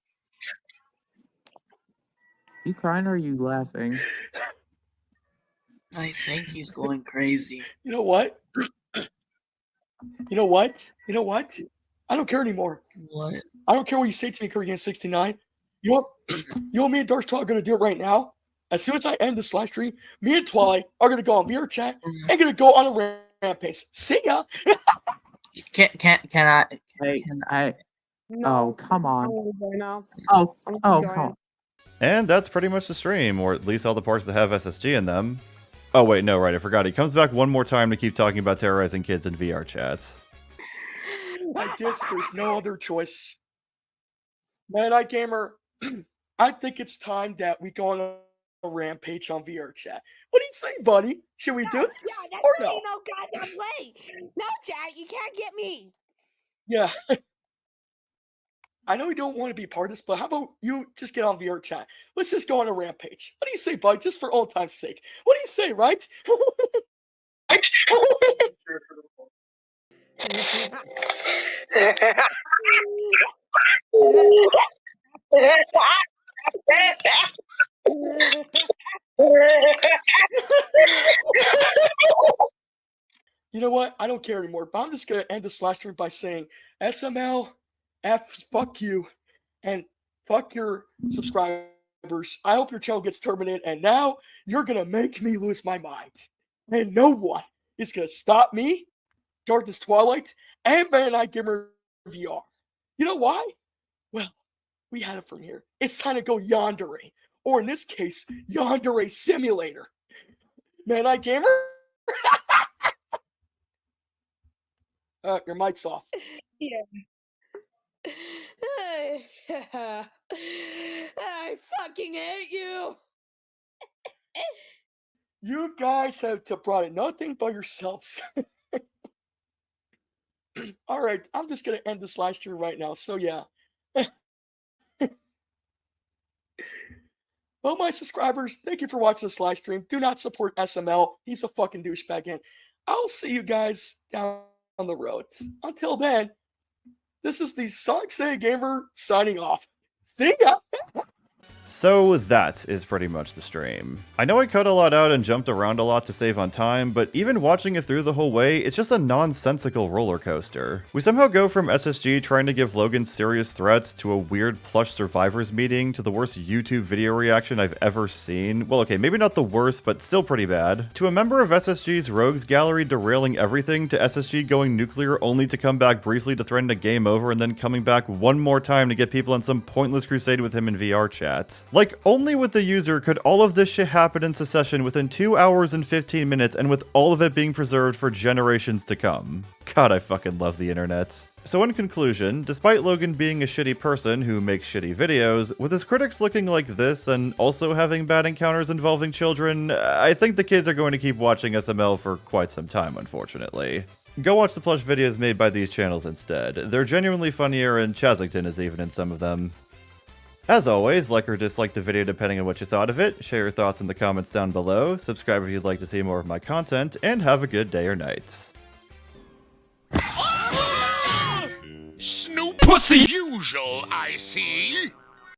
You crying or are you laughing? I think he's going crazy. You know what? You know what? You know what? I don't care anymore. What? I don't care what you say to me, Korean 69. You know what me and Darkstar are going to do right now? As soon as I end this live stream, me and Twilight are going to go on VR chat and going to go on a rampage. See ya! Can I? Can I? No. Oh, come on. Now. Oh, I'm come going. on. And that's pretty much the stream, or at least all the parts that have SSG in them. Oh wait, no, right, I forgot. He comes back one more time to keep talking about terrorizing kids in VR chats. I guess there's no other choice. Gamer, I think it's time that we go on a rampage on VR chat. What do you say, buddy? Should we do this or no? No goddamn way. No, chat, you can't get me. Yeah. I know you don't want to be part of this, but how about you just get on VR chat? Let's just go on a rampage. What do you say, bud? Just for old time's sake. What do you say, right? You know what? I don't care anymore, but I'm just going to end this live stream by saying, SML, fuck you, and fuck your subscribers. I hope your channel gets terminated, and now you're going to make me lose my mind. And no one is going to stop me, Darkness Twilight, and Gamer VR. You know why? Well, we had it from here. It's time to go yandere, or in this case, yandere simulator. Gamer? Your mic's off. Yeah. I fucking hate you. You guys have to brought it nothing but yourselves. All right, I'm just gonna end this live stream right now. So yeah. Well, my subscribers, thank you for watching this live stream. Do not support SML. He's a fucking douchebag. And I'll see you guys down on the road. Until then, this is the TheSonicSegaGamer signing off. See ya! So that is pretty much the stream. I know I cut a lot out and jumped around a lot to save on time, but even watching it through the whole way, it's just a nonsensical roller coaster. We somehow go from SSG trying to give Logan serious threats to a weird Plush survivors meeting to the worst YouTube video reaction I've ever seen. Well, okay, maybe not the worst, but still pretty bad. To a member of SSG's rogues gallery derailing everything to SSG going nuclear only to come back briefly to threaten a game over and then coming back one more time to get people on some pointless crusade with him in VR chat. Like, only with the user could all of this shit happen in succession within 2 hours and 15 minutes and with all of it being preserved for generations to come. God, I fucking love the internet. So in conclusion, despite Logan being a shitty person who makes shitty videos, with his critics looking like this and also having bad encounters involving children, I think the kids are going to keep watching SML for quite some time, unfortunately. Go watch the Plush videos made by these channels instead. They're genuinely funnier, and Chazington is even in some of them. As always, like or dislike the video depending on what you thought of it, share your thoughts in the comments down below, subscribe if you'd like to see more of my content, and have a good day or night. Snoop Pussy usual, I see.